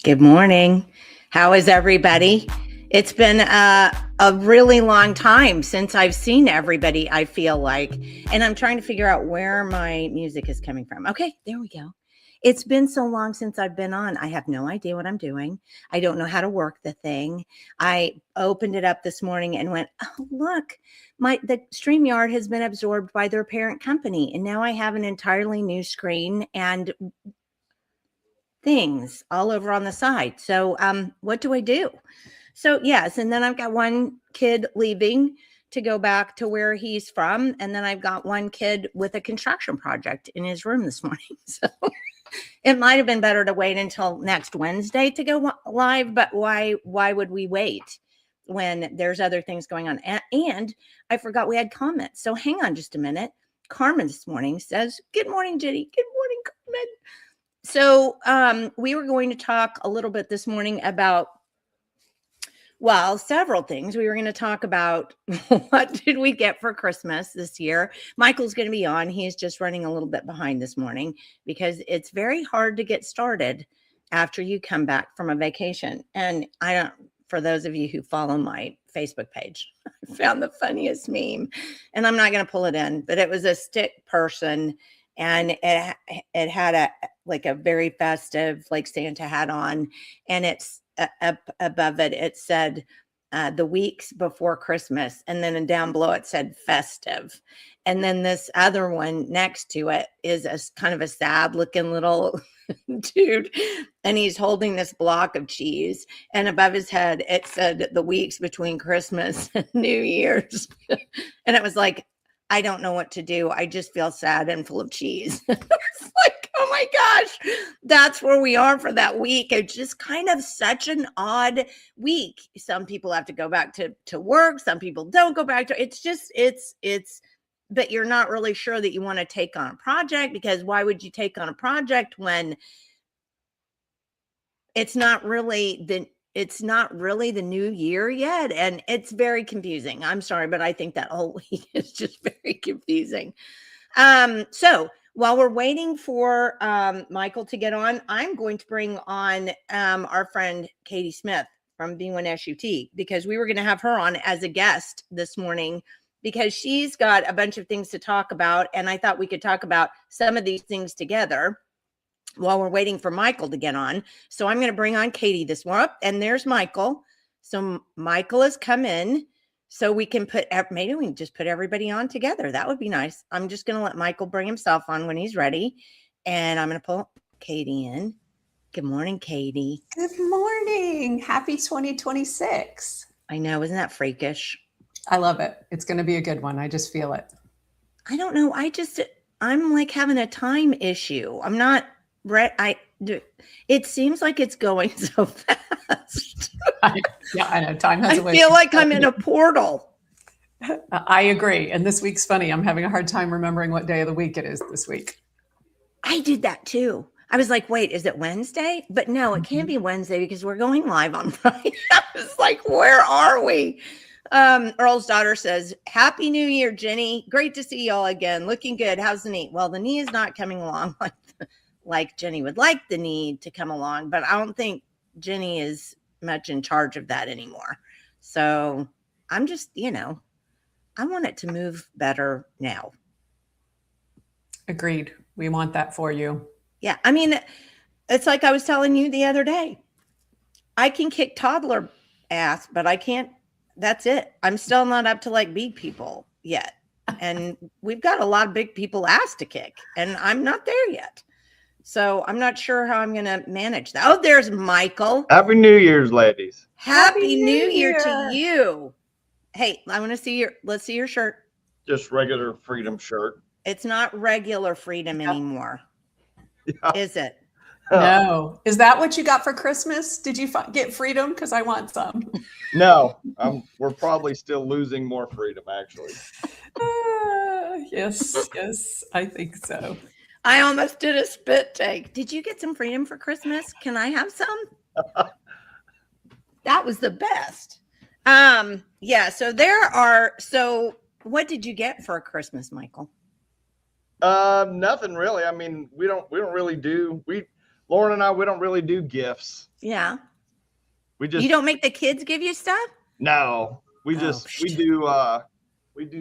Good morning. How is everybody? It's been a really long time since I've seen everybody, I feel like, and I'm trying to figure out where my music is coming from. Okay, there we go. It's been so long since I've been on. I have no idea what I'm doing. I don't know how to work the thing. I opened it up this morning and went, oh, look, the StreamYard has been absorbed by their parent company. And now I have an entirely new screen and things all over on the side. So what do I do? So yes, and then I've got one kid leaving to go back to where he's from. And then I've got one kid with a construction project in his room this morning. So it might have been better to wait until next Wednesday to go live, but why would we wait when there's other things going on? And I forgot we had comments. So hang on just a minute. Carmen this morning says, good morning, Jenny. Good morning, Carmen. So we were going to talk a little bit this morning about, well, several things. We were going to talk about what did we get for Christmas this year. Michael's going to be on. He's just running a little bit behind this morning because it's very hard to get started after you come back from a vacation. And for those of you who follow my Facebook page, I found the funniest meme, and I'm not going to pull it in, but it was a stick person. And it had a very festive, like Santa hat on. And it's up above it. It said the weeks before Christmas. And then down below it said festive. And then this other one next to it is a kind of a sad looking little dude. And he's holding this block of cheese. And above his head, it said the weeks between Christmas and New Year's. And it was like, I don't know what to do. I just feel sad and full of cheese. It's like, oh my gosh, that's where we are for that week. It's just kind of such an odd week. Some people have to go back to work. Some people don't go back to, but you're not really sure that you want to take on a project, because why would you take on a project when it's not really the new year yet? And it's very confusing. I'm sorry, but I think that whole week is just very confusing. So while we're waiting for Michael to get on, I'm going to bring on our friend Katy Smith from B1SUT, because we were going to have her on as a guest this morning because she's got a bunch of things to talk about. And I thought we could talk about some of these things together while we're waiting for Michael to get on. So I'm going to bring on Katy this morning. And there's Michael. So Michael has come in, so we can maybe we can just put everybody on together. That would be nice. I'm just going to let Michael bring himself on when he's ready. And I'm going to pull Katy in. Good morning, Katy. Good morning. Happy 2026. I know. Isn't that freakish? I love it. It's going to be a good one. I just feel it. I don't know. I'm like having a time issue. I'm not it seems like it's going so fast. I know. Time has a way. I feel like I'm in a portal. I agree. And this week's funny. I'm having a hard time remembering what day of the week it is this week. I did that too. I was like, wait, is it Wednesday? But no, it can't be Wednesday because we're going live on Friday. I was like, where are we? Earl's daughter says, Happy New Year, Jenny. Great to see y'all again. Looking good. How's the knee? Well, the knee is not coming along like Jenni would like the need to come along, but I don't think Jenni is much in charge of that anymore. So I'm just, I want it to move better now. Agreed. We want that for you. Yeah. I mean, it's like I was telling you the other day. I can kick toddler ass, but I can't. That's it. I'm still not up to like big people yet. And we've got a lot of big people ass to kick, and I'm not there yet. So I'm not sure how I'm going to manage that. Oh, there's Michael. Happy New Year's, ladies. Happy New Year to you. Hey, I want to see let's see your shirt. Just regular freedom shirt. It's not regular freedom anymore. Yeah. Is it? No. Is that what you got for Christmas? Did you get freedom? Because I want some. No, we're probably still losing more freedom, actually. Yes, I think so. I almost did a spit take. Did you get some freedom for Christmas? Can I have some? That was the best. Yeah, so what did you get for Christmas, Michael? Nothing really. I mean, we don't really do, Lauren and I, we don't really do gifts. Yeah. You don't make the kids give you stuff? No, we do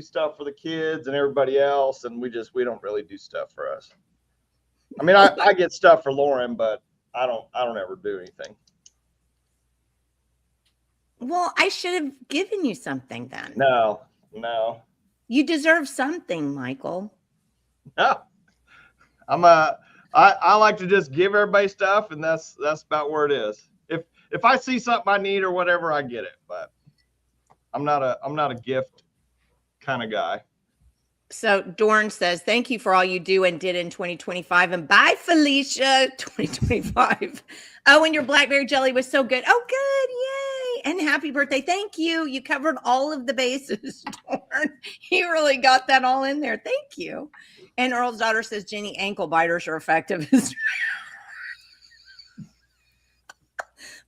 stuff for the kids and everybody else. And we don't really do stuff for us. I mean, I get stuff for Lauren, but I don't ever do anything. Well, I should have given you something then. No. You deserve something, Michael. No. I like to just give everybody stuff, and that's about where it is. If I see something I need or whatever, I get it. But I'm not a gift kind of guy. So Dorn says, thank you for all you do and did in 2025. And bye, Felicia, 2025. Oh, and your blackberry jelly was so good. Oh, good. Yay. And happy birthday. Thank you. You covered all of the bases, Dorn. You really got that all in there. Thank you. And Earl's daughter says, Jenni, ankle biters are effective.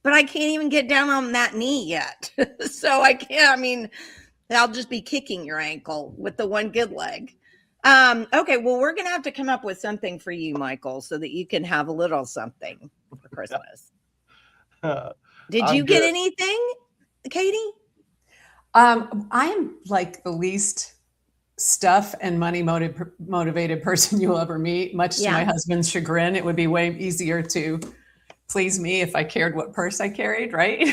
But I can't even get down on that knee yet. So I can't, I'll just be kicking your ankle with the one good leg. Okay, well, we're going to have to come up with something for you, Michael, so that you can have a little something for Christmas. Did you get anything, Katy? I'm like the least stuff and money motivated person you'll ever meet, much to my husband's chagrin. It would be way easier to please me if I cared what purse I carried, right?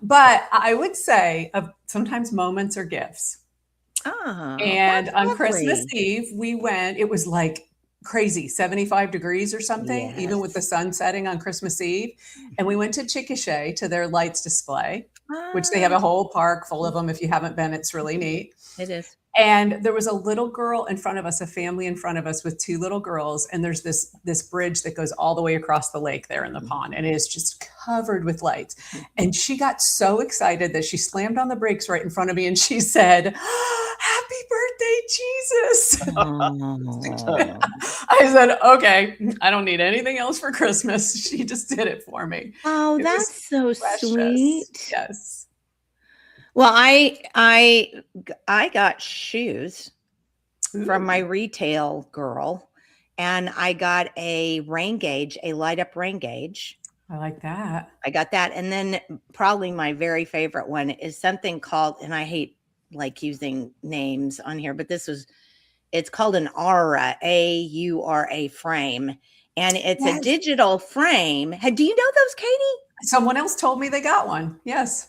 But I would say sometimes moments are gifts. Oh, and on Christmas Eve, it was like crazy, 75 degrees or something, even with the sun setting on Christmas Eve. And we went to Chickasha to their lights display, which they have a whole park full of them. If you haven't been, it's really neat. It is. And there was a little girl in front of us, a family in front of us with two little girls. And there's this bridge that goes all the way across the lake there in the pond. And it is just covered with lights. And she got so excited that she slammed on the brakes right in front of me. And she said, happy birthday, Jesus. I said, okay, I don't need anything else for Christmas. She just did it for me. Oh, that's so sweet. Yes. Well, I got shoes from my retail girl, and I got a rain gauge, a light up rain gauge. I like that. I got that. And then probably my very favorite one is something called, and I hate like using names on here, but it's called an Aura, A-U-R-A frame. And it's a digital frame. Do you know those, Katy? Someone else told me they got one. Yes.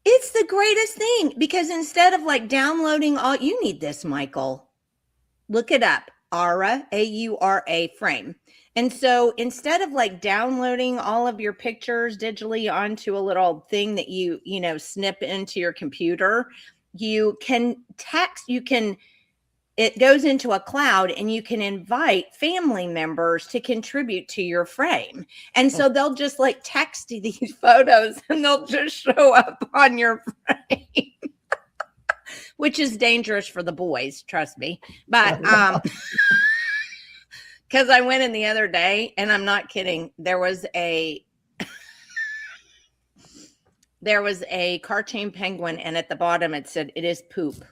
It's the greatest thing because instead of like downloading you need this, Michael. Look it up. Aura, A-U-R-A frame. And so instead of like downloading all of your pictures digitally onto a little thing that you snip into your computer, you can it goes into a cloud and you can invite family members to contribute to your frame. And so they'll just like text you these photos and they'll just show up on your frame, which is dangerous for the boys, trust me. But because I went in the other day and I'm not kidding, there was a cartoon penguin and at the bottom it said, it is poop.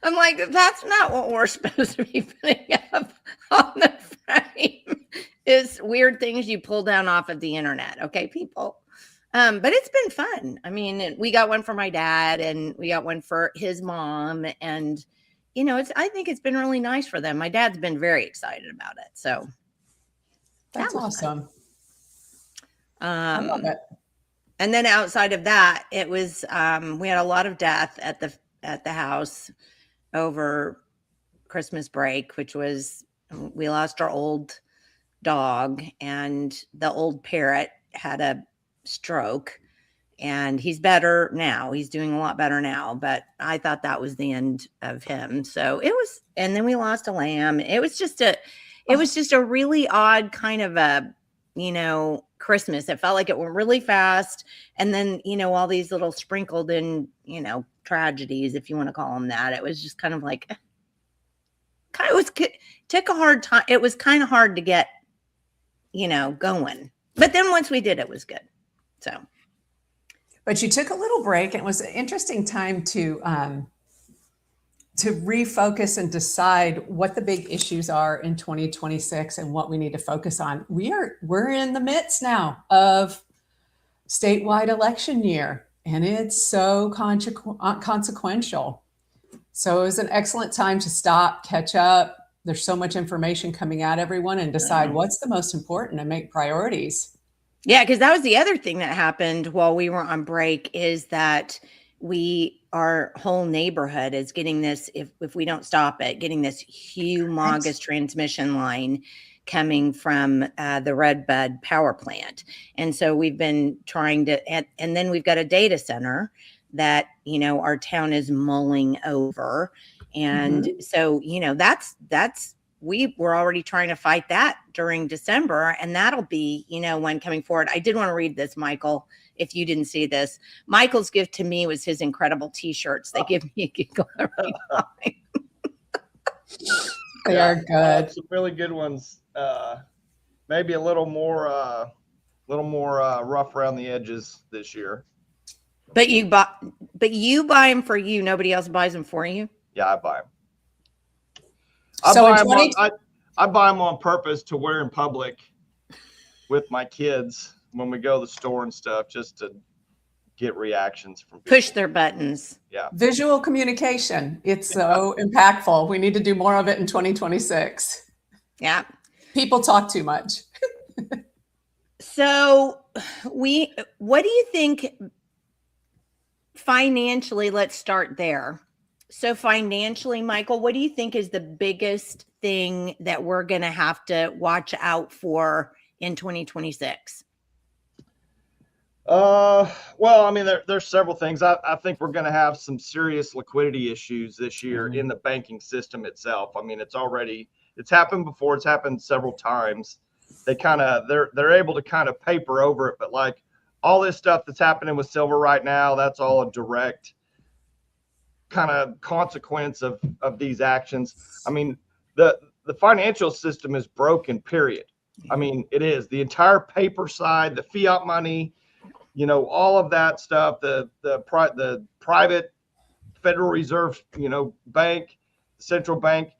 I'm like, that's not what we're supposed to be putting up on the frame. Is weird things you pull down off of the internet. Okay, people. But it's been fun. I mean, we got one for my dad and we got one for his mom. And, I think it's been really nice for them. My dad's been very excited about it. So That's awesome. I love it. And then outside of that, it was, we had a lot of death at the house over Christmas break, which was, we lost our old dog, and the old parrot had a stroke, and he's better now. He's doing a lot better now, but I thought that was the end of him. So it was, and then we lost a lamb. It was just a really odd kind of a, Christmas. It felt like it went really fast. And then, all these little sprinkled in, tragedies, if you want to call them that. It was just kind of like, took a hard time. It was kind of hard to get, going. But then once we did, it was good. So. But you took a little break. It was an interesting time to refocus and decide what the big issues are in 2026 and what we need to focus on. We're in the midst now of statewide election year, and it's so consequential. So it was an excellent time to stop, catch up. There's so much information coming at everyone, and decide what's the most important and make priorities. Yeah, because that was the other thing that happened while we were on break, is that our whole neighborhood is getting this, if we don't stop it, getting this humongous transmission line coming from the Redbud power plant. And so we've been trying to, and then we've got a data center that, our town is mulling over. And so, we were already trying to fight that during December, and that'll be, one coming forward. I did want to read this, Michael, if you didn't see this. Michael's gift to me was his incredible t-shirts. They give me a giggle every time. They are good. Some really good ones. Maybe a little more rough around the edges this year. But you buy them for you. Nobody else buys them for you. Yeah, I buy them. I buy them on purpose to wear in public with my kids when we go to the store and stuff, just to get reactions from people. Push their buttons. Yeah. Visual communication. It's so impactful. We need to do more of it in 2026. Yeah. People talk too much. So what do you think financially? Let's start there. So financially, Michael, what do you think is the biggest thing that we're going to have to watch out for in 2026? Well, I mean, there's several things. I think we're going to have some serious liquidity issues this year in the banking system itself. I mean, it's happened before. It's happened several times. They're able to kind of paper over it, but like all this stuff that's happening with silver right now, that's all a direct kind of consequence of these actions. I mean, the financial system is broken, period. I mean, it is. The entire paper side, the fiat money, all of that stuff, the private Federal Reserve, bank, central bank,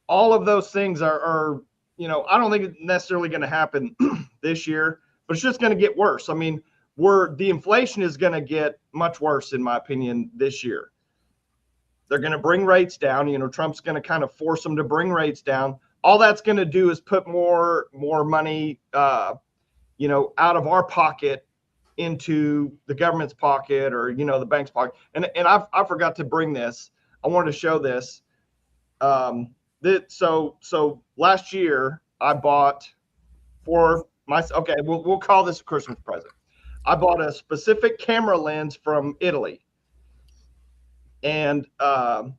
all of those things are I don't think it's necessarily going to happen this year, but it's just going to get worse. I mean, the inflation is going to get much worse, in my opinion, this year. They're going to bring rates down. Trump's going to kind of force them to bring rates down. All that's going to do is put more money, out of our pocket into the government's pocket, or, the bank's pocket. And I forgot to bring this. I wanted to show this. So last year I bought for myself. Okay, we'll call this a Christmas present. I bought a specific camera lens from Italy. And I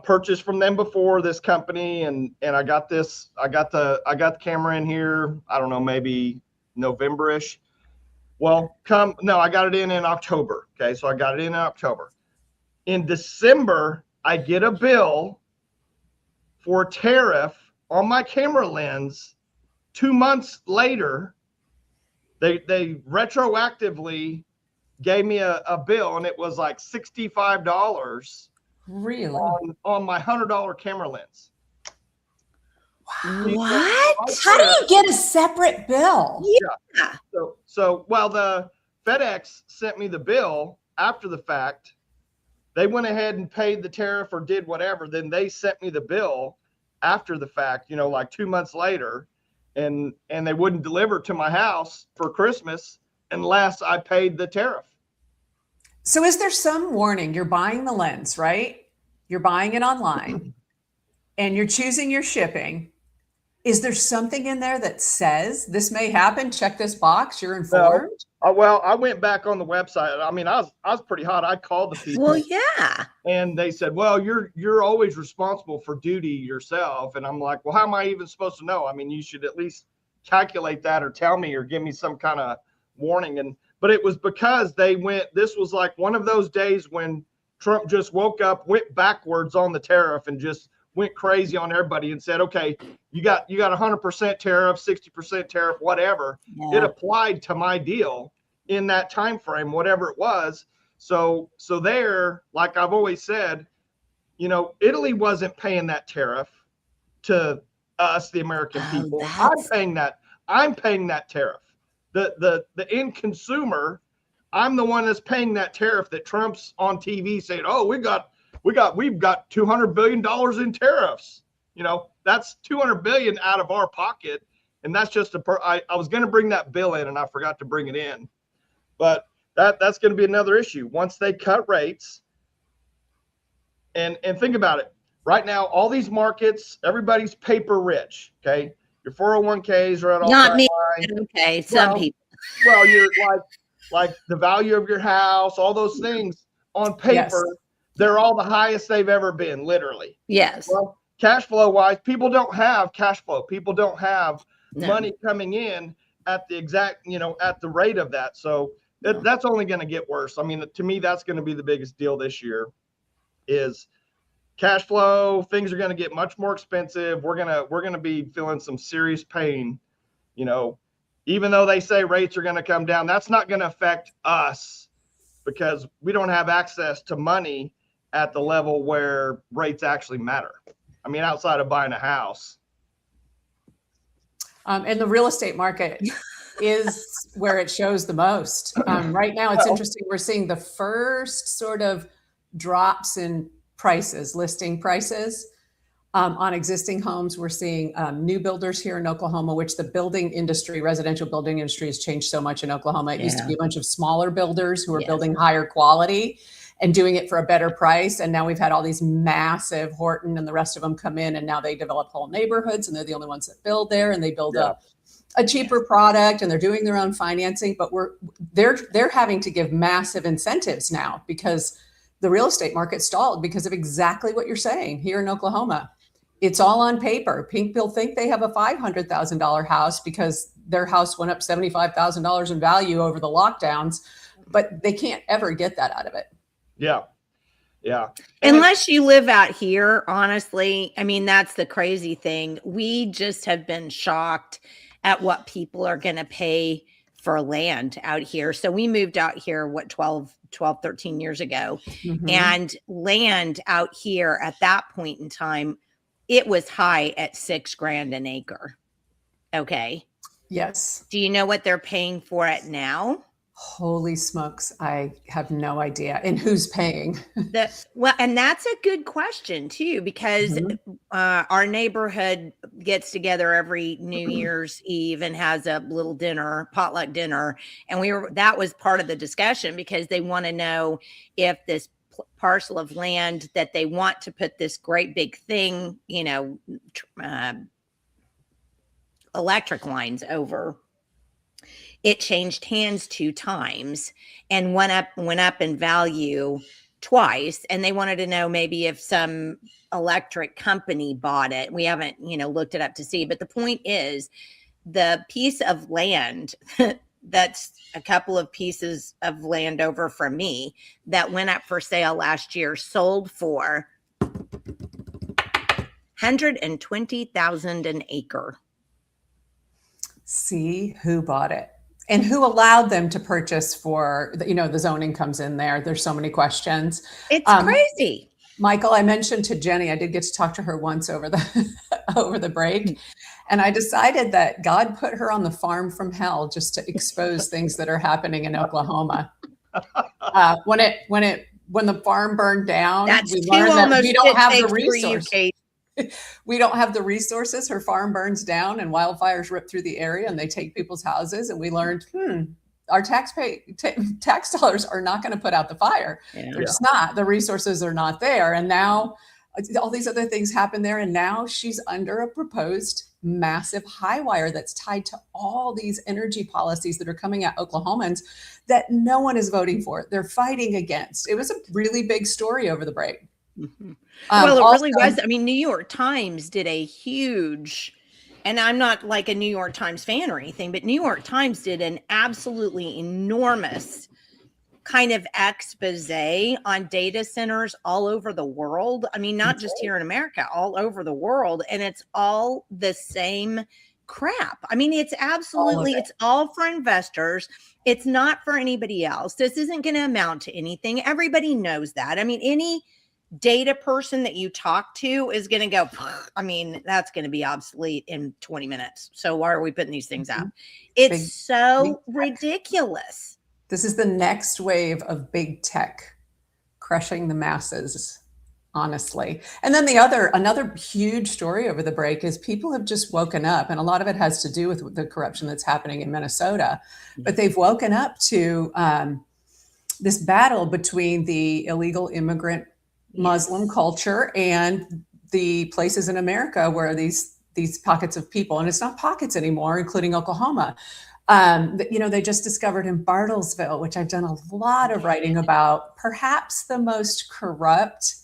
purchased from them before, this company, and I got this. I got the camera in here, I don't know, maybe November-ish. Well, I got it in October. Okay, so I got it in October. In December, I get a bill for tariff on my camera lens. 2 months later, they retroactively gave me a bill, and it was like $65 Really? on my $100 camera lens. What? How do you get a separate bill? Yeah. So while the FedEx sent me the bill after the fact, they went ahead and paid the tariff or did whatever. Then they sent me the bill after the fact, like 2 months later, and they wouldn't deliver to my house for Christmas unless I paid the tariff. So is there some warning? You're buying the lens, right? You're buying it online and you're choosing your shipping. Is there something in there that says this may happen? Check this box. You're informed. No. Well, I went back on the website. I mean, I was pretty hot. I called the people. Well, yeah. And they said, well, you're always responsible for duty yourself. And I'm like, well, how am I even supposed to know? I mean, you should at least calculate that or tell me or give me some kind of warning. But it was because this was like one of those days when Trump just woke up, went backwards on the tariff and just went crazy on everybody and said, okay, you got 100% tariff, 60% tariff, whatever. Yeah. It applied to my deal in that time frame, whatever it was. So there, like I've always said, Italy wasn't paying that tariff to us, the American people. I'm paying that tariff. The end consumer, I'm the one that's paying that tariff that Trump's on TV saying, oh, we've got $200 billion in tariffs. That's $200 billion out of our pocket. And that's just I was going to bring that bill in and I forgot to bring it in, but that's going to be another issue once they cut rates. And think about it right now, all these markets, everybody's paper rich. Okay. Your 401ks are at all Not me. high. Okay. Some people. Well, you're like the value of your house, all those things on paper. Yes. They're all the highest they've ever been, literally. Yes. Well, cash flow wise, people don't have cash flow. People don't have No. money coming in at the exact, at the rate of that. So that's only going to get worse. I mean, to me, that's going to be the biggest deal this year is cash flow. Things are going to get much more expensive. We're going to be feeling some serious pain, even though they say rates are going to come down. That's not going to affect us because we don't have access to money at the level where rates actually matter. I mean, outside of buying a house. And the real estate market is where it shows the most. Right now, it's interesting. We're seeing the first sort of drops in prices, listing prices on existing homes. We're seeing new builders here in Oklahoma, which the residential building industry has changed so much in Oklahoma. It used to be a bunch of smaller builders who are building higher quality and doing it for a better price. And now we've had all these massive Horton and the rest of them come in, and now they develop whole neighborhoods and they're the only ones that build there, and they build a cheaper product and they're doing their own financing, but they're having to give massive incentives now because the real estate market stalled because of exactly what you're saying here in Oklahoma. It's all on paper. People think they have a $500,000 house because their house went up $75,000 in value over the lockdowns, but they can't ever get that out of it. Yeah. Unless you live out here, honestly, I mean, that's the crazy thing. We just have been shocked at what people are going to pay for land out here. So we moved out here, 13 years ago. Mm-hmm. And land out here at that point in time, it was high at $6,000 an acre. Okay. Yes. Do you know what they're paying for it now? Holy smokes. I have no idea. And who's paying? And that's a good question too, because our neighborhood gets together every New Year's Eve and has a little potluck dinner. And that was part of the discussion because they want to know if this parcel of land that they want to put this great big thing, electric lines over, it changed hands 2 times and went up in value twice. And they wanted to know maybe if some electric company bought it. We haven't, looked it up to see. But the point is, the piece of land that's a couple of pieces of land over from me that went up for sale last year sold for $120,000 an acre. See who bought it. And who allowed them to purchase for, the zoning comes in there. There's so many questions. It's crazy. Michael, I mentioned to Jenny, I did get to talk to her once over the over the break, and I decided that God put her on the farm from hell just to expose things that are happening in Oklahoma. When the farm burned down, That's we two learned that almost we don't spit have the takes for you, resources. Kate. We don't have the resources. Her farm burns down and wildfires rip through the area and they take people's houses. And we learned, our tax dollars are not going to put out the fire. Yeah. They're just not. The resources are not there. And now all these other things happen there. And now she's under a proposed massive high wire that's tied to all these energy policies that are coming at Oklahomans that no one is voting for. They're fighting against. It was a really big story over the break. Mm-hmm. Well, it really was. I mean, New York Times did a huge, and I'm not like a New York Times fan or anything, but New York Times did an absolutely enormous kind of expose on data centers all over the world. I mean, not just here in America, all over the world. And it's all the same crap. I mean, it's absolutely, it's all for investors. It's not for anybody else. This isn't going to amount to anything. Everybody knows that. I mean, any data person that you talk to is going to go, I mean, that's going to be obsolete in 20 minutes. So why are we putting these things out? It's so ridiculous. This is the next wave of big tech crushing the masses, honestly. And then another huge story over the break is people have just woken up, and a lot of it has to do with the corruption that's happening in Minnesota, but they've woken up to this battle between the illegal immigrant Muslim culture and the places in America where these pockets of people, and it's not pockets anymore, including Oklahoma. They just discovered in Bartlesville, which I've done a lot of writing about, perhaps the most corrupt,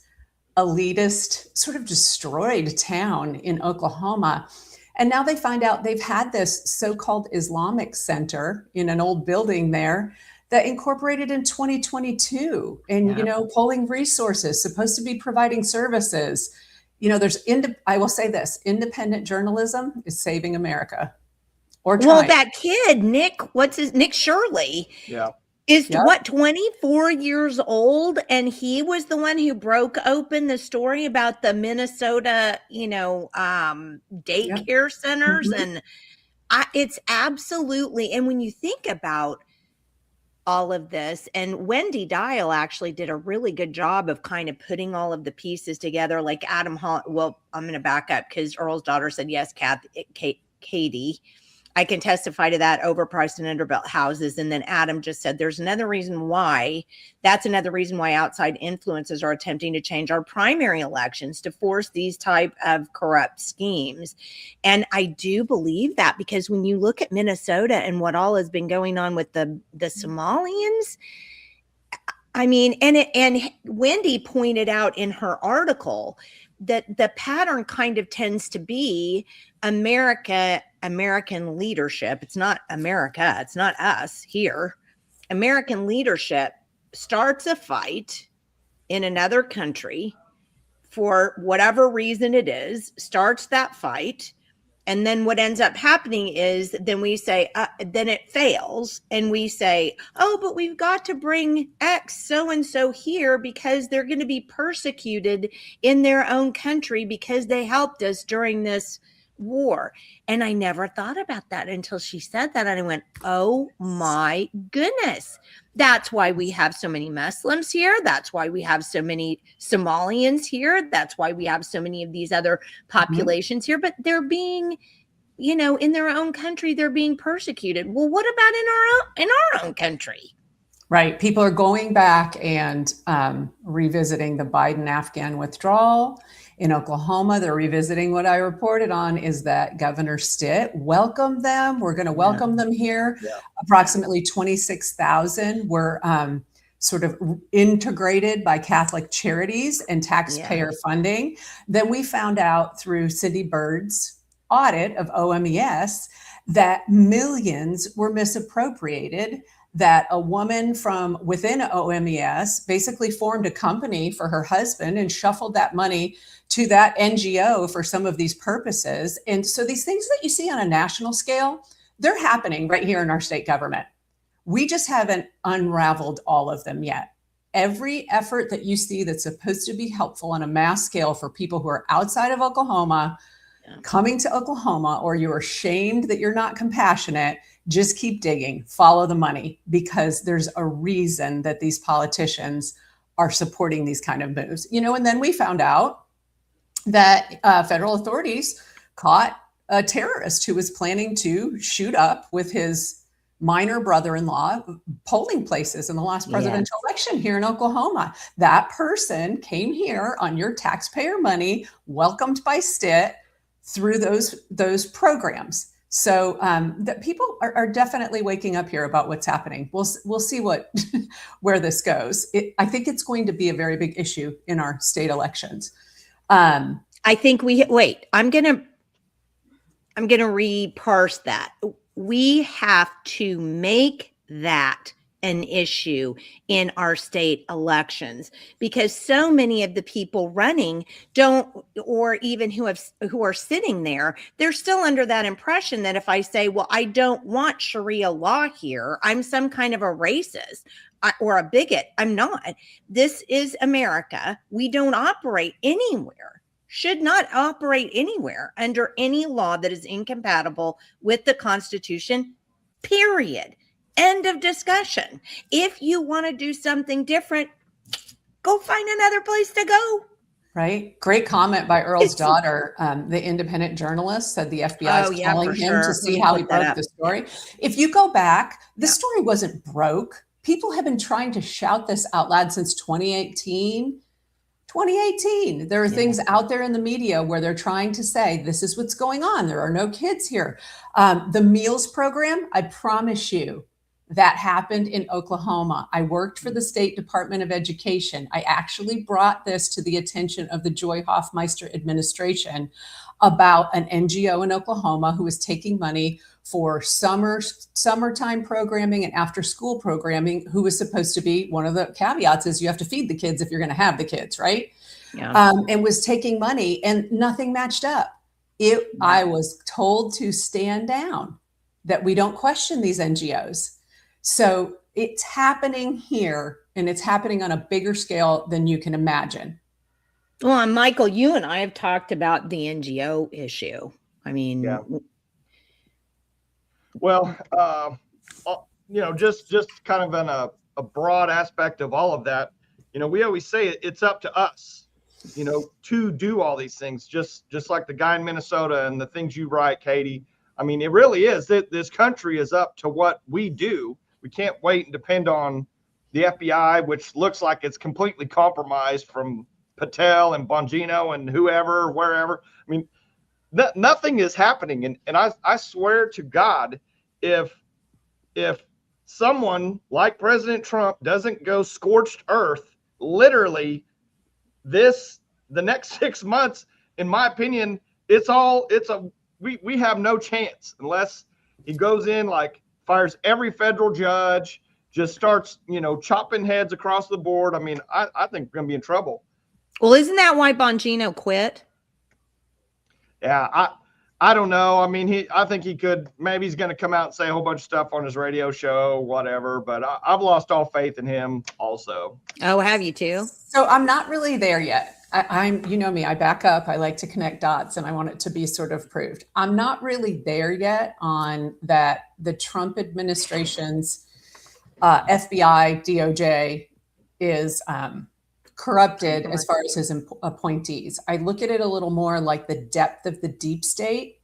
elitist, sort of destroyed town in Oklahoma. And now they find out they've had this so-called Islamic center in an old building there that incorporated in 2022 and, pulling resources, supposed to be providing services. I will say this, independent journalism is saving America. Well, that kid, Nick Shirley, is 24 years old. And he was the one who broke open the story about the Minnesota, daycare centers. And it's absolutely, and when you think about all of this, and Wendy Dial actually did a really good job of kind of putting all of the pieces together, like Adam Hall. Well, I'm going to back up because Earl's daughter said, yes, Katy, I can testify to that, overpriced and underbuilt houses. And then Adam just said, that's another reason why outside influences are attempting to change our primary elections to force these type of corrupt schemes. And I do believe that, because when you look at Minnesota and what all has been going on with the Somalians, I mean, and Wendy pointed out in her article that the pattern kind of tends to be American leadership. It's not America. It's not us here. American leadership starts a fight in another country for whatever reason it is, starts that fight. And then what ends up happening is then we say, then it fails. And we say, oh, but we've got to bring X so-and-so here because they're going to be persecuted in their own country because they helped us during this war. And I never thought about that until she said that. And I went, oh my goodness. That's why we have so many Muslims here. That's why we have so many Somalians here. That's why we have so many of these other populations here. But they're being, in their own country, they're being persecuted. Well, what about in our own country? Right. People are going back and revisiting the Biden Afghan withdrawal. In Oklahoma, they're revisiting what I reported on is that Governor Stitt welcomed them. We're going to welcome them here. Yeah. Approximately 26,000 were sort of integrated by Catholic charities and taxpayer funding. Then we found out through Cindy Bird's audit of OMES that millions were misappropriated, that a woman from within OMES basically formed a company for her husband and shuffled that money to that NGO for some of these purposes. And so these things that you see on a national scale, they're happening right here in our state government. We just haven't unraveled all of them yet. every effort that you see that's supposed to be helpful on a mass scale for people who are outside of Oklahoma, coming to Oklahoma, or you're ashamed that you're not compassionate, just keep digging, follow the money, because there's a reason that these politicians are supporting these kind of moves. And then we found out that federal authorities caught a terrorist who was planning to shoot up with his minor brother-in-law polling places in the last presidential election here in Oklahoma. That person came here on your taxpayer money, welcomed by STIT, through those programs. So that people are definitely waking up here about what's happening. We'll see where this goes. I think it's going to be a very big issue in our state elections. I think I'm gonna reparse that. We have to make that an issue in our state elections, because so many of the people running don't, or even who are sitting there, they're still under that impression that if I say, well, I don't want Sharia law here, I'm some kind of a racist or a bigot. I'm not. This is America. We don't operate anywhere, should not operate anywhere under any law that is incompatible with the Constitution, period. End of discussion. If you want to do something different, go find another place to go. Right. Great comment by Earl's daughter. The independent journalist said the FBI is calling him to see how he broke the story. If you go back, the story wasn't broke. People have been trying to shout this out loud since 2018. There are things out there in the media where they're trying to say, this is what's going on. There are no kids here. The meals program, I promise you, that happened in Oklahoma. I worked for the State Department of Education. I actually brought this to the attention of the Joy Hoffmeister administration about an NGO in Oklahoma who was taking money for summertime programming and after school programming, who was supposed to be, one of the caveats is you have to feed the kids if you're going to have the kids, right? Yeah. And was taking money and nothing matched up. I was told to stand down, that we don't question these NGOs. So it's happening here, and it's happening on a bigger scale than you can imagine. Well, and Michael, you and I have talked about the NGO issue. I mean, well, just kind of in a broad aspect of all of that, we always say it's up to us, to do all these things, just like the guy in Minnesota and the things you write, Katy. I mean, it really is that this country is up to what we do. We can't wait and depend on the FBI, which looks like it's completely compromised from Patel and Bongino and whoever, wherever. I mean, nothing is happening. And I swear to God, if someone like President Trump doesn't go scorched earth, literally the next 6 months, in my opinion, we have no chance unless he goes in, like fires every federal judge, just starts, chopping heads across the board. I mean, I think we're going to be in trouble. Well, isn't that why Bongino quit? Yeah, I don't know. I mean, I think he could, maybe he's going to come out and say a whole bunch of stuff on his radio show, whatever, but I've lost all faith in him also. Oh, have you too? So I'm not really there yet. I'm, me, I back up. I like to connect dots and I want it to be sort of proved. I'm not really there yet on that. The Trump administration's FBI, DOJ is corrupted as far as his appointees. I look at it a little more like the depth of the deep state,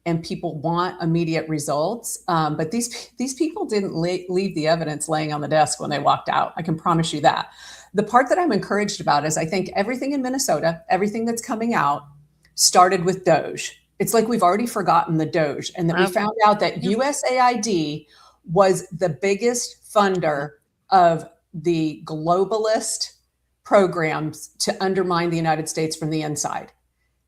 and people want immediate results. But these people didn't leave the evidence laying on the desk when they walked out. I can promise you that. The part that I'm encouraged about is I think everything in Minnesota, everything that's coming out started with Doge. It's like we've already forgotten the Doge, and that we found out that USAID was the biggest funder of the globalist programs to undermine the United States from the inside.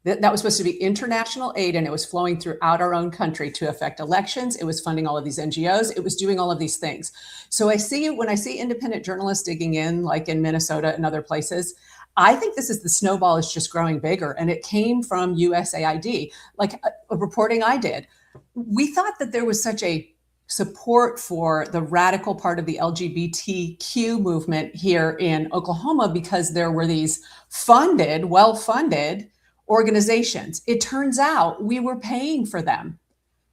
That was supposed to be international aid, and it was flowing throughout our own country to affect elections. It was funding all of these NGOs. It was doing all of these things. So when I see independent journalists digging in, like in Minnesota and other places, I think the snowball is just growing bigger, and it came from USAID. Like a reporting I did, we thought that there was such a support for the radical part of the LGBTQ movement here in Oklahoma because there were these well-funded organizations. It turns out we were paying for them.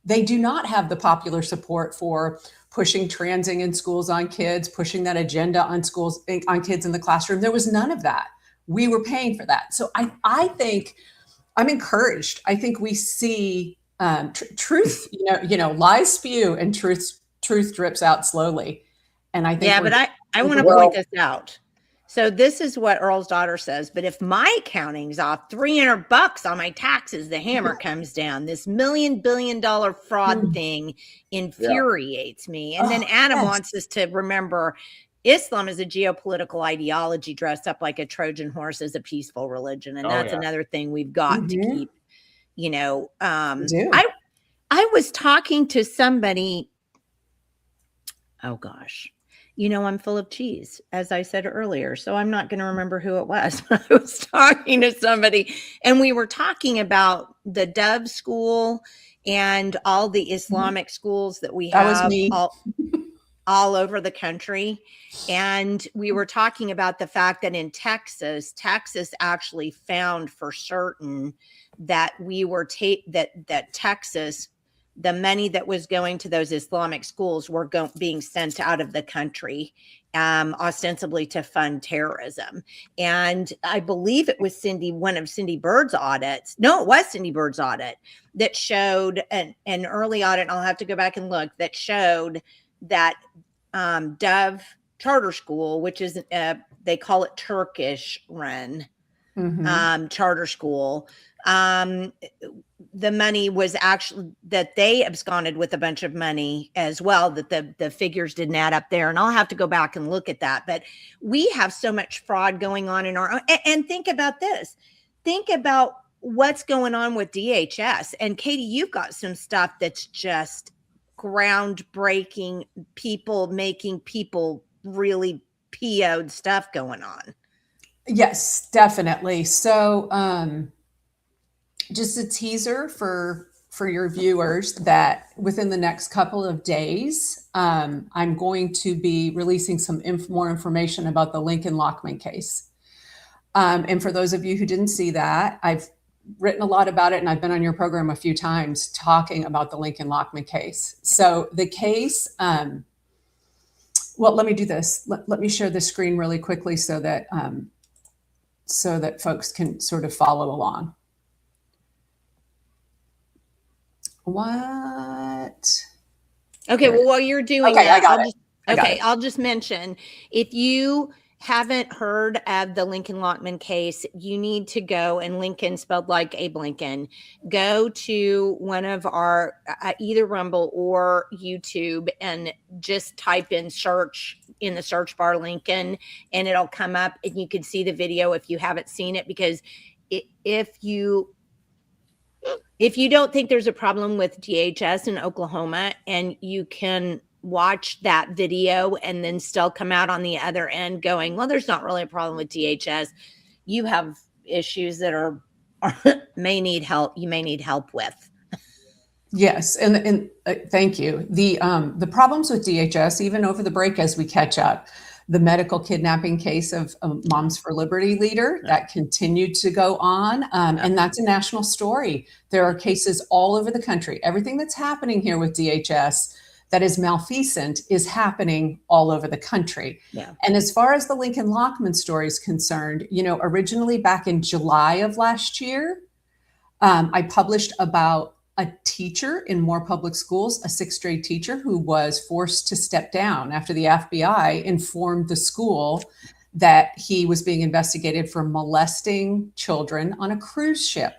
They do not have the popular support for pushing transing in schools on kids, pushing that agenda on schools, on kids in the classroom. There was none of that. We were paying for that. So I think I'm encouraged. I think we see truth, lies spew and truth drips out slowly. And I think, yeah, but I want to point this out. So this is what Earl's daughter says. But if my accounting's off $300 on my taxes, the hammer comes down. This $1 billion fraud thing infuriates me. And then Adam wants us to remember Islam is a geopolitical ideology dressed up like a Trojan horse as a peaceful religion. And that's another thing we've got to keep, I was talking to somebody. Oh gosh. I'm full of cheese, as I said earlier, so I'm not going to remember who it was. I was talking to somebody and we were talking about the Dove School and all the Islamic schools that we have all over the country. And we were talking about the fact that in Texas actually found for certain that we were that Texas, the money that was going to those Islamic schools were being sent out of the country, ostensibly to fund terrorism. And I believe it was one of Cindy Bird's audits. No, it was Cindy Bird's audit that showed an early audit. I'll have to go back and look, that showed that Dove Charter School, which is, they call it Turkish run charter school, the money was actually that they absconded with a bunch of money as well, that the figures didn't add up there. And I'll have to go back and look at that. But we have so much fraud going on in our own. And think about this. Think about what's going on with DHS. And Katy, you've got some stuff that's just groundbreaking, making people really PO'd stuff going on. Yes, definitely. So, just a teaser for your viewers that within the next couple of days, I'm going to be releasing some more information about the Lincoln Lockman case. And for those of you who didn't see that, I've written a lot about it and I've been on your program a few times talking about the Lincoln Lockman case. So the case, well, let me do this. Let me share the screen really quickly so that folks can sort of follow along. What? Okay, well, while you're doing that, I'll just mention, if you haven't heard of the Lincoln Lockman case, you need to go, and Lincoln spelled like Abe Lincoln, go to one of our either Rumble or YouTube and just type in in the search bar Lincoln, and it'll come up and you can see the video if you haven't seen it, because if you don't think there's a problem with DHS in Oklahoma and you can watch that video and then still come out on the other end going, well, there's not really a problem with DHS, you have issues that may need help. You may need help with. Yes. And thank you. The problems with DHS, even over the break, as we catch up, the medical kidnapping case of Moms for Liberty leader that continued to go on. And that's a national story. There are cases all over the country. Everything that's happening here with DHS that is malfeasant is happening all over the country. Yeah. And as far as the Lincoln Lockman story is concerned, originally back in July of last year, I published about a teacher in Moore Public Schools, a sixth grade teacher who was forced to step down after the FBI informed the school that he was being investigated for molesting children on a cruise ship.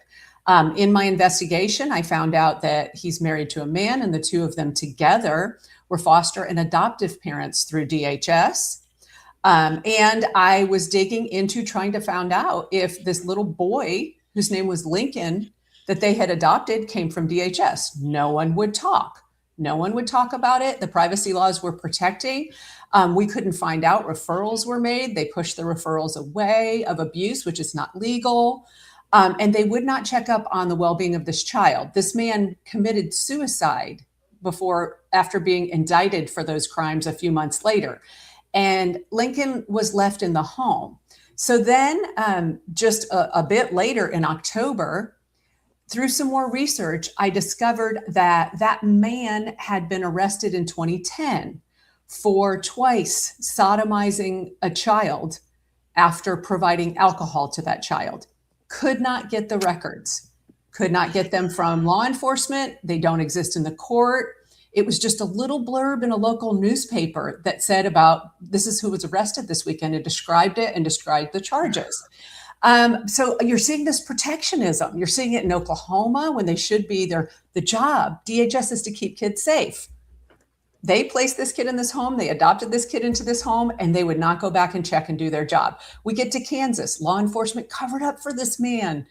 In my investigation, I found out that he's married to a man, and the two of them together were foster and adoptive parents through DHS. And I was digging into trying to find out if this little boy, whose name was Lincoln, that they had adopted came from DHS. No one would talk. No one would talk about it. The privacy laws were protecting. We couldn't find out. Referrals were made. They pushed the referrals away of abuse, which is not legal. And they would not check up on the well-being of this child. This man committed suicide after being indicted for those crimes a few months later. And Lincoln was left in the home. So then just a bit later in October, through some more research, I discovered that that man had been arrested in 2010 for twice sodomizing a child after providing alcohol to that child. Could not get the records, could not get them from law enforcement. They don't exist in the court. It was just a little blurb in a local newspaper that said about, this is who was arrested this weekend. It described it and described the charges. So you're seeing this protectionism. You're seeing it in Oklahoma when they should be the job. DHS is to keep kids safe. They placed this kid in this home. They adopted this kid into this home, and they would not go back and check and do their job. We get to Kansas. Law enforcement covered up for this man.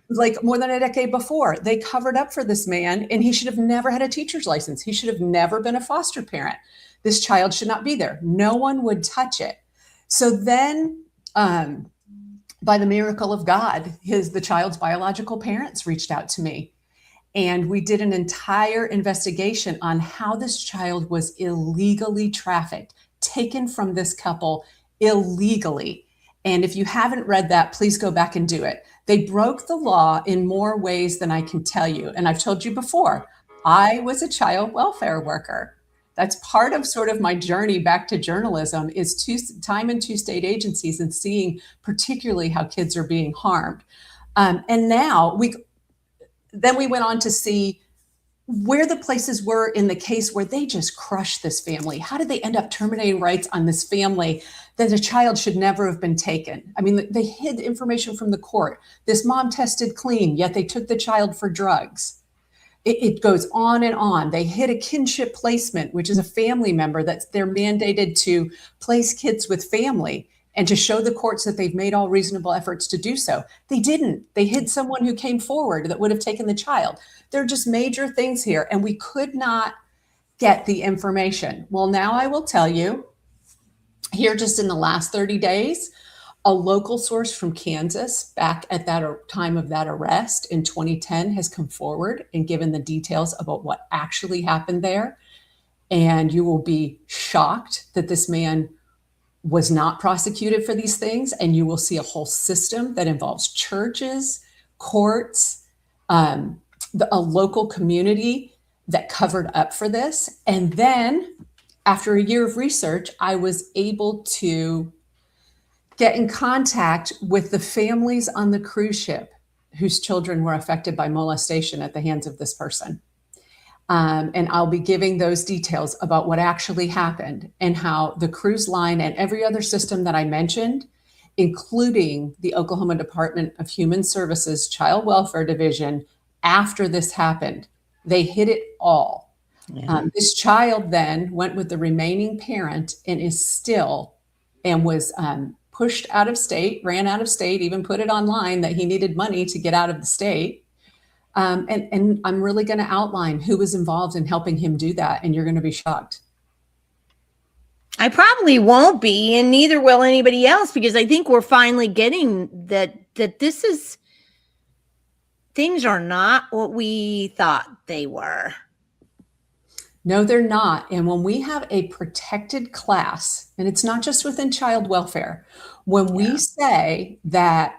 Like more than a decade before, they covered up for this man, and he should have never had a teacher's license. He should have never been a foster parent. This child should not be there. No one would touch it. So then, by the miracle of God, the child's biological parents reached out to me, and we did an entire investigation on how this child was illegally trafficked, taken from this couple illegally. And if you haven't read that, please go back and do it. They broke the law in more ways than I can tell you. And I've told you before, I was a child welfare worker. That's part of sort of my journey back to journalism, is time in two state agencies and seeing particularly how kids are being harmed. And now we went on to see where the places were in the case where they just crushed this family. How did they end up terminating rights on this family that a child should never have been taken? I mean, they hid information from the court. This mom tested clean, yet they took the child for drugs. It goes on and on. They hid a kinship placement, which is a family member that they're mandated to place kids with family and to show the courts that they've made all reasonable efforts to do so. They didn't. They hid someone who came forward that would have taken the child. There are just major things here, and we could not get the information. Well, now I will tell you, here just in the last 30 days, a local source from Kansas back at that time of that arrest in 2010 has come forward and given the details about what actually happened there. And you will be shocked that this man was not prosecuted for these things. And you will see a whole system that involves churches, courts, a local community that covered up for this. And then after a year of research, I was able to get in contact with the families on the cruise ship whose children were affected by molestation at the hands of this person. And I'll be giving those details about what actually happened and how the cruise line and every other system that I mentioned, including the Oklahoma Department of Human Services Child Welfare Division, after this happened, they hid it all. Yeah. This child then went with the remaining parent and is still, and was pushed out of state, ran out of state, even put it online that he needed money to get out of the state. And I'm really going to outline who was involved in helping him do that. And you're going to be shocked. I probably won't be, and neither will anybody else, because I think we're finally getting that this is, things are not what we thought they were. No, they're not. And when we have a protected class, and it's not just within child welfare, when we say that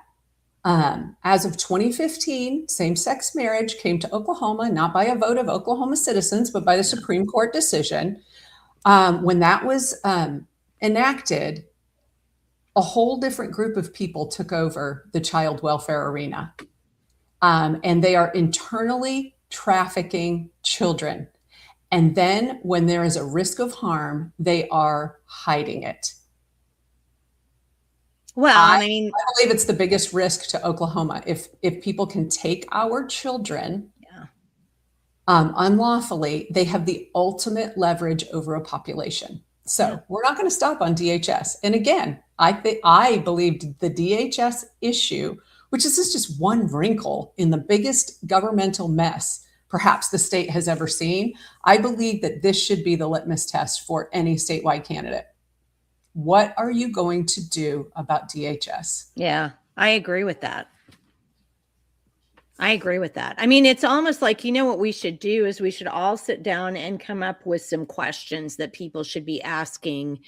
as of 2015, same-sex marriage came to Oklahoma, not by a vote of Oklahoma citizens, but by the Supreme Court decision. When that was enacted, a whole different group of people took over the child welfare arena. And they are internally trafficking children. And then when there is a risk of harm, they are hiding it. Well, I believe it's the biggest risk to Oklahoma. If people can take our children unlawfully, they have the ultimate leverage over a population. So we're not going to stop on DHS. And again, I believed the DHS issue, which is just one wrinkle in the biggest governmental mess perhaps the state has ever seen. I believe that this should be the litmus test for any statewide candidate. What are you going to do about DHS? Yeah, I agree with that. I agree with that. I mean, it's almost like, what we should do is we should all sit down and come up with some questions that people should be asking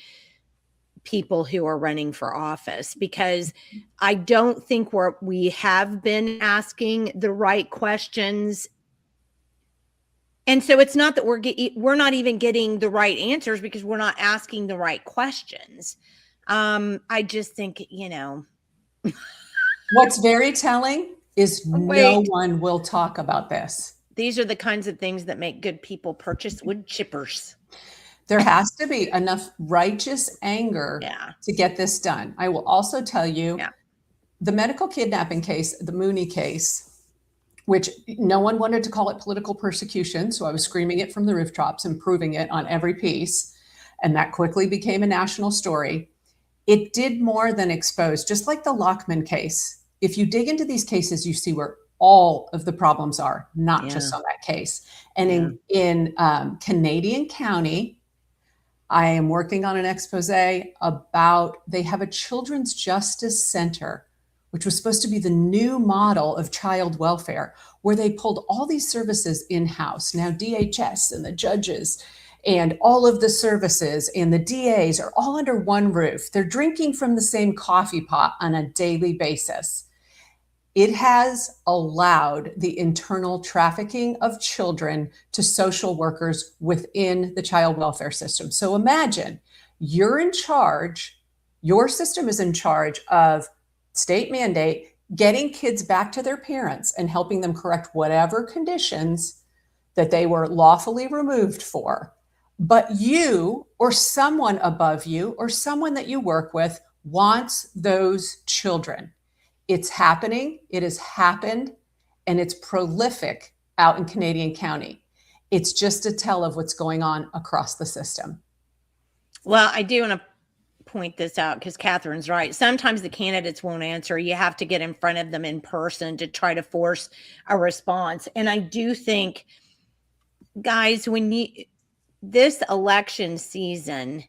people who are running for office, because I don't think we have been asking the right questions. And so it's not that we're not even getting the right answers because we're not asking the right questions. I just think, What's very telling is no one will talk about this. These are the kinds of things that make good people purchase wood chippers. There has to be enough righteous anger to get this done. I will also tell you the medical kidnapping case, the Mooney case, which no one wanted to call it political persecution. So I was screaming it from the rooftops and proving it on every piece. And that quickly became a national story. It did more than expose, just like the Lockman case. If you dig into these cases, you see where all of the problems are, not just on that case. And in Canadian County, I am working on an expose about, they have a children's justice center, which was supposed to be the new model of child welfare, where they pulled all these services in-house. Now DHS and the judges and all of the services and the DAs are all under one roof. They're drinking from the same coffee pot on a daily basis. It has allowed the internal trafficking of children to social workers within the child welfare system. So imagine you're in charge, your system is in charge of state mandate, getting kids back to their parents and helping them correct whatever conditions that they were lawfully removed for. But you or someone above you or someone that you work with wants those children. It's happening. It has happened, and it's prolific out in Canadian County. It's just a tell of what's going on across the system. Well, I do want to point this out because Catherine's right. Sometimes the candidates won't answer. You have to get in front of them in person to try to force a response. And I do think, guys, this election season,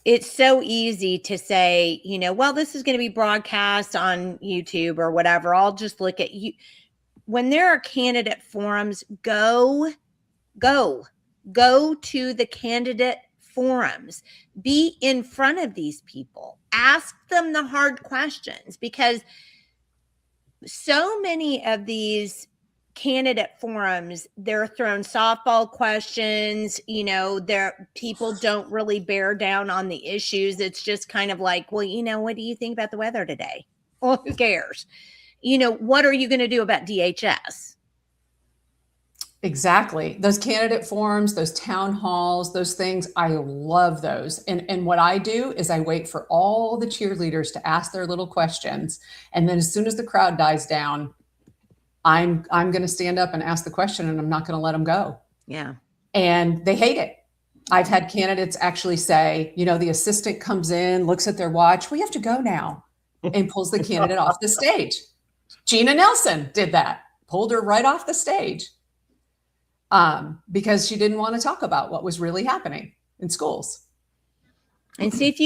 it's so easy to say, well, this is going to be broadcast on YouTube or whatever. I'll just look at you. When there are candidate forums, go to the candidate forums. Be in front of these people. Ask them the hard questions, because so many of these candidate forums, they're thrown softball questions. People don't really bear down on the issues. It's just kind of like, well, what do you think about the weather today? Well, who cares? What are you going to do about DHS? Exactly. Those candidate forums, those town halls, those things, I love those. And what I do is I wait for all the cheerleaders to ask their little questions. And then as soon as the crowd dies down, I'm going to stand up and ask the question, and I'm not going to let them go. Yeah. And they hate it. I've had candidates actually say, the assistant comes in, looks at their watch. We have to go now, and pulls the candidate off the stage. Gina Nelson did that, pulled her right off the stage because she didn't want to talk about what was really happening in schools. And see, if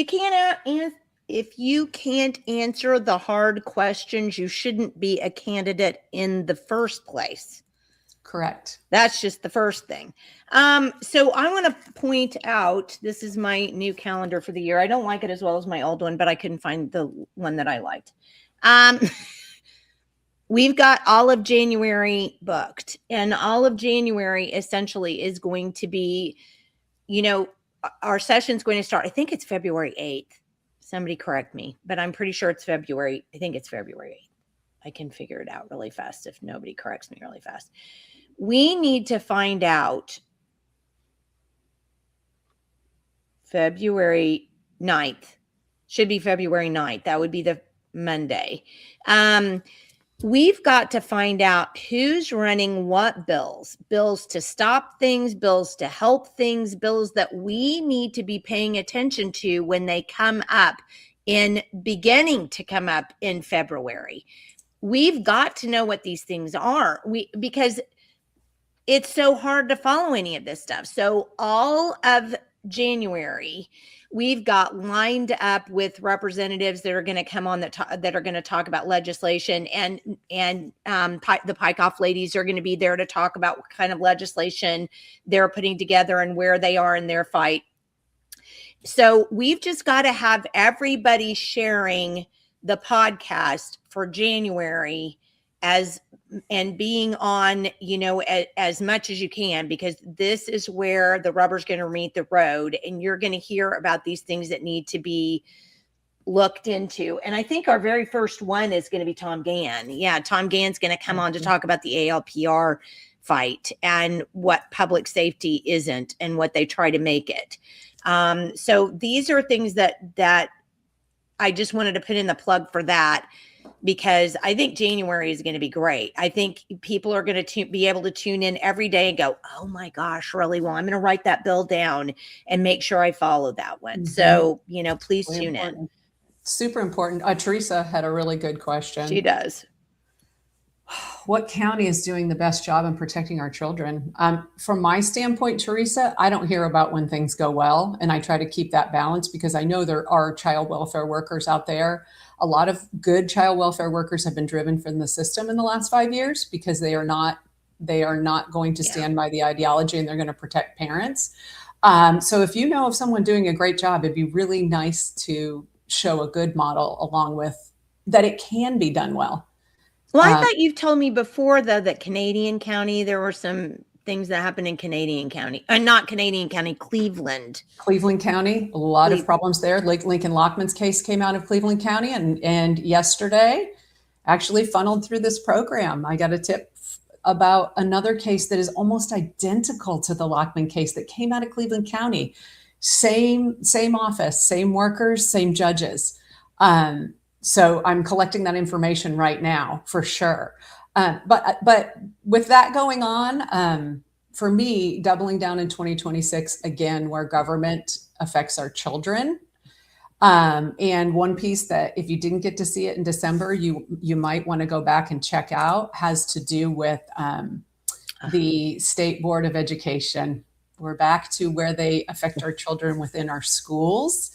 you can't answer the hard questions, you shouldn't be a candidate in the first place. Correct. That's just the first thing. So I want to point out, this is my new calendar for the year. I don't like it as well as my old one, but I couldn't find the one that I liked. We've got all of January booked, and all of January essentially is going to be, our session's going to start. I think it's February 8th. Somebody correct me, but I'm pretty sure it's February. I think it's February 8th. I can figure it out really fast if nobody corrects me really fast. We need to find out February 9th. Should be February 9th. That would be the Monday. We've got to find out who's running what bills to stop things, bills to help things, bills that we need to be paying attention to when they come up beginning to come up in February. We've got to know what these things are because it's so hard to follow any of this stuff. So all of January, we've got lined up with representatives that are going to come on that are going to talk about legislation, and the Pike Off ladies are going to be there to talk about what kind of legislation they're putting together and where they are in their fight. So we've just got to have everybody sharing the podcast for January and being on, as much as you can, because this is where the rubber's going to meet the road, and you're going to hear about these things that need to be looked into. And I think our very first one is going to be Tom Gann. Yeah, Tom Gann's going to come on to talk about the ALPR fight and what public safety isn't and what they try to make it. So these are things that I just wanted to put in the plug for that, because I think January is going to be great. I think people are going to be able to tune in every day and go, oh my gosh, really? Well, I'm going to write that bill down and make sure I follow that one. Mm-hmm. So, please tune in. Super important. Teresa had a really good question. She does. What county is doing the best job in protecting our children? From my standpoint, Teresa, I don't hear about when things go well, and I try to keep that balance because I know there are child welfare workers out there. A lot of good child welfare workers have been driven from the system in the last 5 years because they are not going to stand by the ideology, and they're going to protect parents. So if you know of someone doing a great job, it'd be really nice to show a good model along with that it can be done well. Well, I thought you've told me before, though, that Canadian County, there were some things that happened in Canadian County, not Canadian County, Cleveland County, a lot of problems there. Lincoln Lockman's case came out of Cleveland County, and yesterday actually funneled through this program. I got a tip about another case that is almost identical to the Lockman case that came out of Cleveland County. Same office, same workers, same judges. So I'm collecting that information right now for sure. But with that going on, for me, doubling down in 2026, again, where government affects our children. And one piece that if you didn't get to see it in December, you might want to go back and check out has to do with the State Board of Education. We're back to where they affect our children within our schools.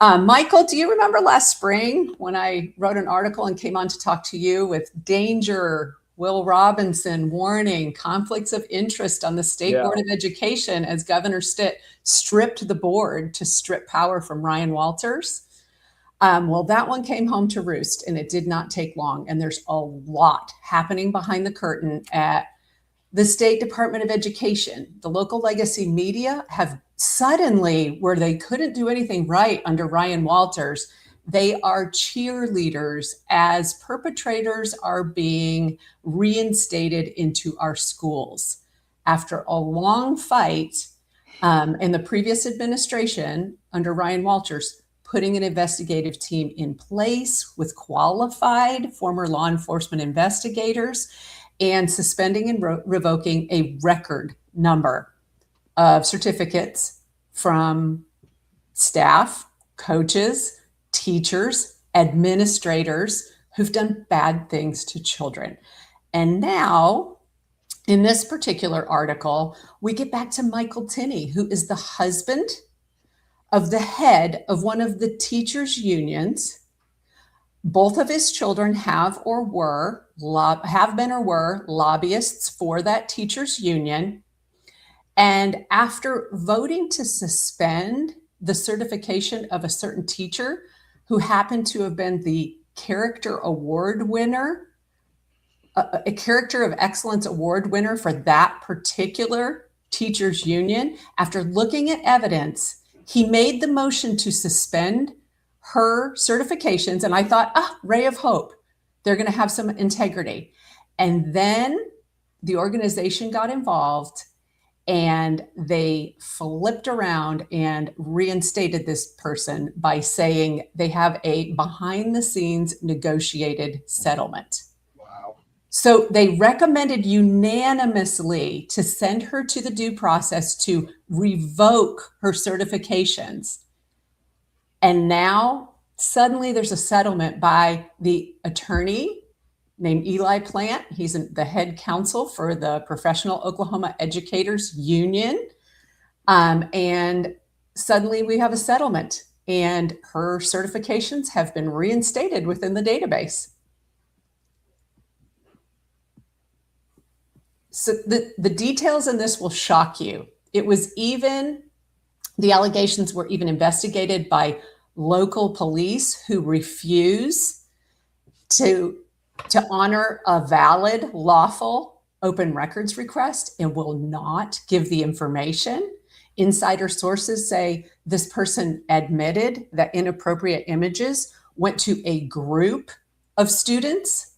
Michael, do you remember last spring when I wrote an article and came on to talk to you with danger, Will Robinson warning, conflicts of interest on the State Board of Education as Governor Stitt stripped the board to strip power from Ryan Walters? Well, that one came home to roost, and it did not take long. And there's a lot happening behind the curtain at the State Department of Education. The local legacy media have suddenly, where they couldn't do anything right under Ryan Walters, they are cheerleaders as perpetrators are being reinstated into our schools. After a long fight in the previous administration under Ryan Walters, putting an investigative team in place with qualified former law enforcement investigators, and suspending and revoking a record number of certificates from staff, coaches, teachers, administrators who've done bad things to children. And now, in this particular article, we get back to Michael Tenney, who is the husband of the head of one of the teachers' unions. Both of his children have been or were lobbyists for that teachers' union. And after voting to suspend the certification of a certain teacher who happened to have been the character award winner, a character of excellence award winner for that particular teachers' union, after looking at evidence, he made the motion to suspend her certifications. And I thought, ray of hope. They're going to have some integrity. And then the organization got involved and they flipped around and reinstated this person by saying they have a behind the scenes negotiated settlement. Wow. So they recommended unanimously to send her to the due process to revoke her certifications. And now suddenly there's a settlement by the attorney named Eli Plant. He's the head counsel for the Professional Oklahoma Educators Union. And suddenly we have a settlement and her certifications have been reinstated within the database. So the details in this will shock you. The allegations were even investigated by local police who refuse to honor a valid, lawful open records request and will not give the information. Insider sources say this person admitted that inappropriate images went to a group of students,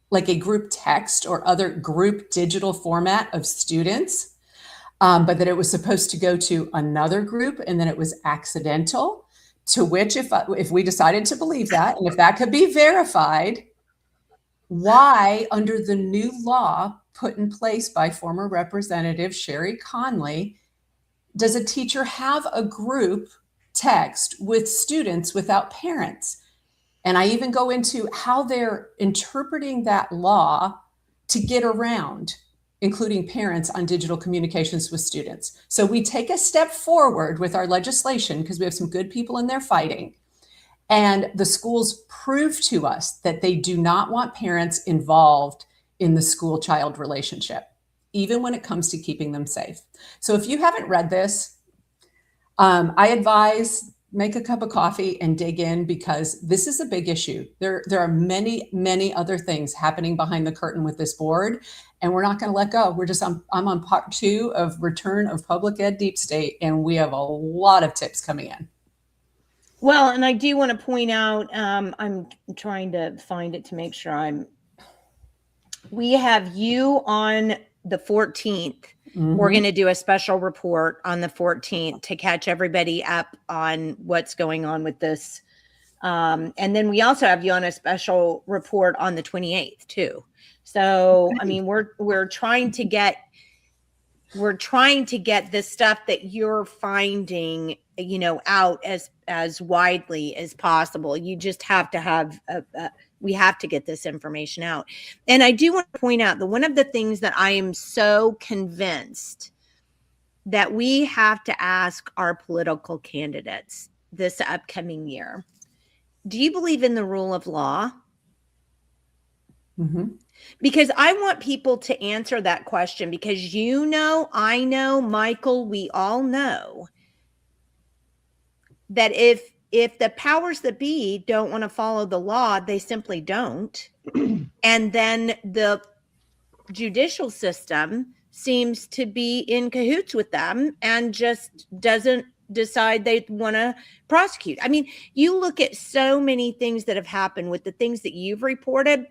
like a group text or other group digital format of students, but that it was supposed to go to another group and then it was accidental, to which if we decided to believe that, and if that could be verified, why, under the new law put in place by former Representative Sherry Conley, does a teacher have a group text with students without parents? And I even go into how they're interpreting that law to get around including parents on digital communications with students. So we take a step forward with our legislation because we have some good people in there fighting. And the schools prove to us that they do not want parents involved in the school-child relationship, even when it comes to keeping them safe. So if you haven't read this, I advise make a cup of coffee and dig in, because this is a big issue. There are many, many other things happening behind the curtain with this board, and we're not going to let go. I'm on part 2 of Return of Public Ed Deep State, and we have a lot of tips coming in. Well, and I do want to point out, I'm trying to find it to make sure we have you on the 14th. Mm-hmm. We're going to do a special report on the 14th to catch everybody up on what's going on with this. And then we also have you on a special report on the 28th too. So, I mean, we're trying to get this stuff that you're finding, out as widely as possible. You just have to have we have to get this information out. And I do want to point out that one of the things that I am so convinced that we have to ask our political candidates this upcoming year, do you believe in the rule of law? Mm-hmm. Because I want people to answer that question, because I know, Michael, we all know that if the powers that be don't want to follow the law, they simply don't. And then the judicial system seems to be in cahoots with them and just doesn't decide they want to prosecute. I mean, you look at so many things that have happened with the things that you've reported,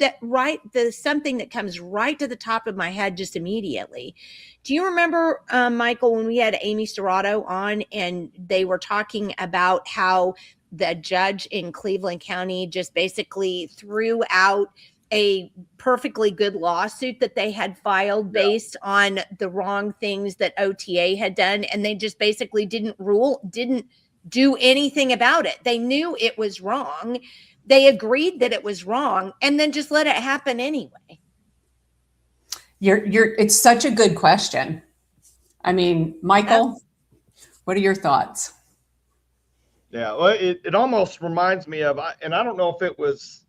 something that comes right to the top of my head just immediately. Do you remember, Michael, when we had Amy Serrato on and they were talking about how the judge in Cleveland County just basically threw out a perfectly good lawsuit that they had filed based on the wrong things that OTA had done. And they just basically didn't do anything about it. They knew it was wrong. They agreed that it was wrong and then just let it happen anyway. It's such a good question. I mean, Michael, what are your thoughts? Yeah, well, it almost reminds me of, and I don't know if it was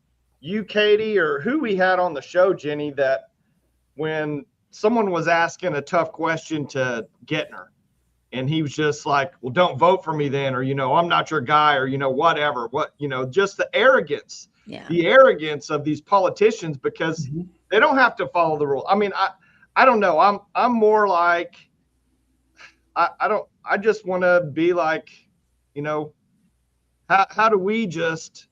you, Katy, or who we had on the show, Jenny, that when someone was asking a tough question to Gettner, and he was just like, well, don't vote for me then, or, I'm not your guy, or, whatever, just the arrogance, the arrogance of these politicians, because they don't have to follow the rule. I mean, I don't know. I'm more like, I just want to be like, how do we just,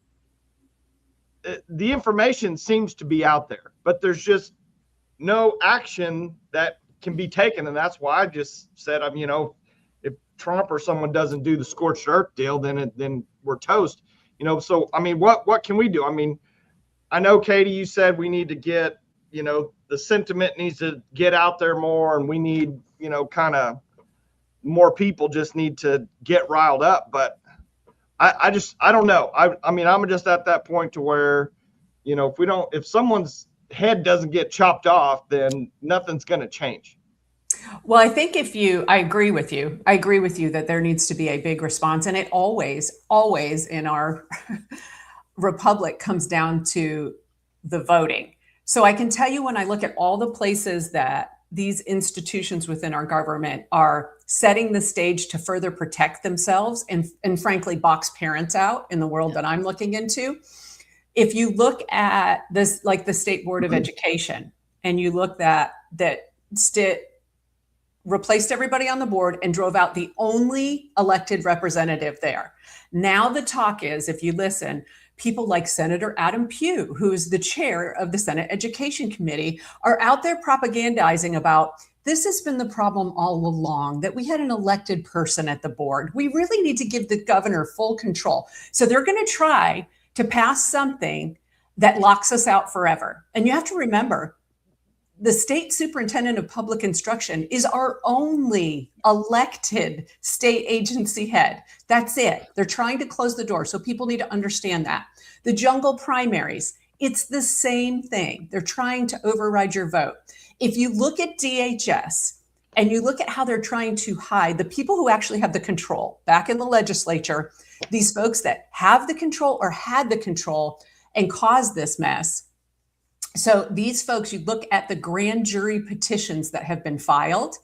the information seems to be out there, but there's just no action that can be taken. And that's why I just said, if Trump or someone doesn't do the scorched earth deal, then we're toast, so, I mean, what can we do? I mean, I know, Katy, you said we need to get, the sentiment needs to get out there more, and we need, kind of more people just need to get riled up, but I don't know. I mean, I'm just at that point to where, if someone's head doesn't get chopped off, then nothing's going to change. Well, I think I agree with you. I agree with you that there needs to be a big response. And it always in our republic comes down to the voting. So I can tell you, when I look at all the places that these institutions within our government are setting the stage to further protect themselves and frankly box parents out in the world that I'm looking into. If you look at this, like the State Board of Education, and you look at that replaced everybody on the board and drove out the only elected representative there. Now the talk is, if you listen, people like Senator Adam Pugh, who's the chair of the Senate Education Committee, are out there propagandizing about this has been the problem all along, that we had an elected person at the board. We really need to give the governor full control. So they're going to try to pass something that locks us out forever. And you have to remember, the state superintendent of public instruction is our only elected state agency head. That's it. They're trying to close the door. So people need to understand that. The jungle primaries, it's the same thing. They're trying to override your vote. If you look at DHS and you look at how they're trying to hide the people who actually have the control back in the legislature, these folks that have the control or had the control and caused this mess. So these folks, you look at the grand jury petitions that have been filed.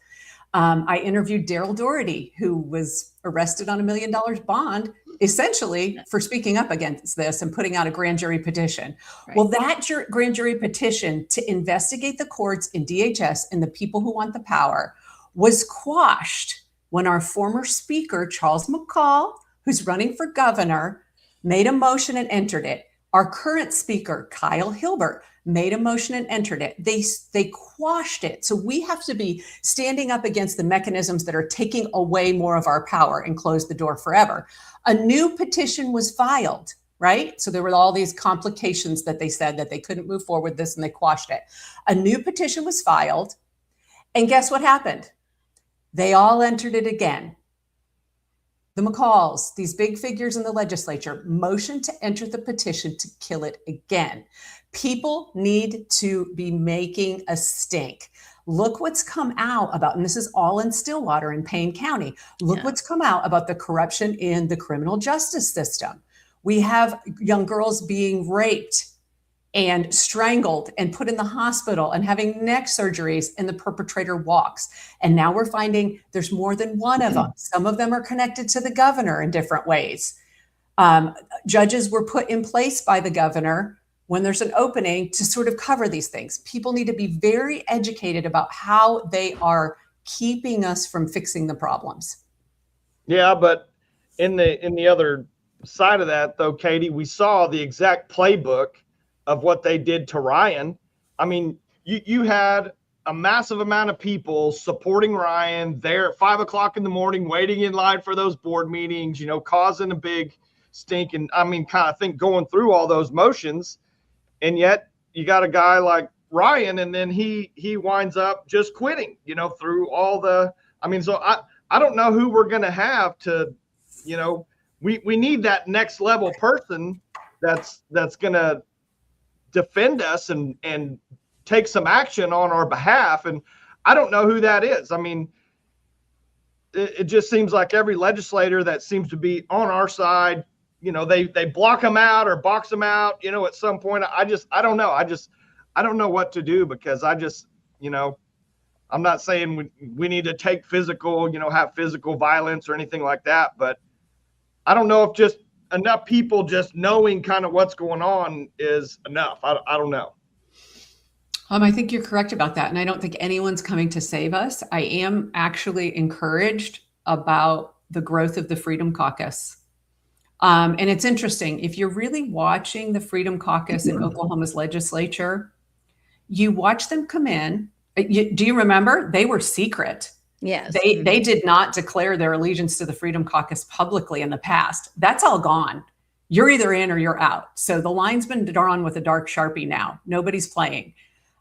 I interviewed Daryl Doherty, who was arrested on $1 million bond, essentially for speaking up against this and putting out a grand jury petition. Right. Well, that grand jury petition to investigate the courts in DHS and the people who want the power was quashed when our former speaker, Charles McCall, who's running for governor, made a motion and entered it. Our current speaker, Kyle Hilbert, made a motion and entered it. They quashed it. So we have to be standing up against the mechanisms that are taking away more of our power and close the door forever. A new petition was filed, right? So there were all these complications that they said that they couldn't move forward with this, and they quashed it. A new petition was filed. And guess what happened? They all entered it again. The McCalls, these big figures in the legislature, motioned to enter the petition to kill it again. People need to be making a stink. Look what's come out about, and this is all in Stillwater in Payne County. Look what's come out about the corruption in the criminal justice system. We have young girls being raped and strangled and put in the hospital and having neck surgeries, and the perpetrator walks. And now we're finding there's more than one of them. Some of them are connected to the governor in different ways. Judges were put in place by the governor when there's an opening to sort of cover these things. People need to be very educated about how they are keeping us from fixing the problems. Yeah, but in the other side of that, though, Katy, we saw the exact playbook of what they did to Ryan. I mean, you had a massive amount of people supporting Ryan there at 5 o'clock in the morning, waiting in line for those board meetings, causing a big stink. And I mean, kind of think going through all those motions. And yet you got a guy like Ryan, and then he winds up just quitting, through all the, so I don't know who we're going to have to, we need that next level person that's going to defend us and take some action on our behalf. And I don't know who that is. I mean, it just seems like every legislator that seems to be on our side, they block them out or box them out, at some point. I don't know. I don't know what to do, because I'm not saying we need to take physical, have physical violence or anything like that, but I don't know if just enough people just knowing kind of what's going on is enough. I don't know. I think you're correct about that. And I don't think anyone's coming to save us. I am actually encouraged about the growth of the Freedom Caucus. And it's interesting, if you're really watching the Freedom Caucus in Oklahoma's legislature, you watch them come in. Do you remember? They were secret. Yes. They did not declare their allegiance to the Freedom Caucus publicly in the past. That's all gone. You're either in or you're out. So the line's been drawn with a dark Sharpie now. Nobody's playing.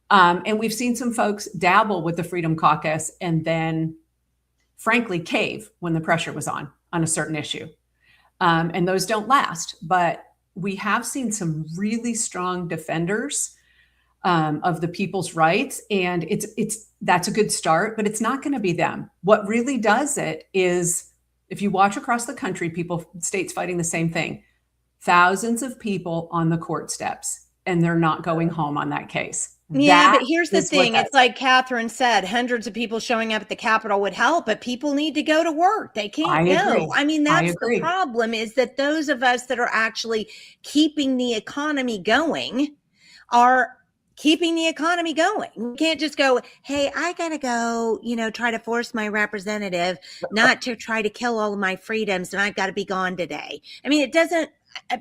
And we've seen some folks dabble with the Freedom Caucus and then, frankly, cave when the pressure was on a certain issue. And those don't last. But we have seen some really strong defenders of the people's rights. And that's a good start, but it's not going to be them. What really does it is, if you watch across the country, states fighting the same thing, thousands of people on the court steps, and they're not going home on that case. Yeah, That but here's the is what thing. that- It's like Catherine said, hundreds of people showing up at the Capitol would help, but people need to go to work. They can't I go. agree. I mean, I that's the agree. problem, is that those of us that are actually keeping the economy going are keeping the economy going. We can't just go, hey, I got to go, try to force my representative not to try to kill all of my freedoms, and I've got to be gone today. I mean, it doesn't,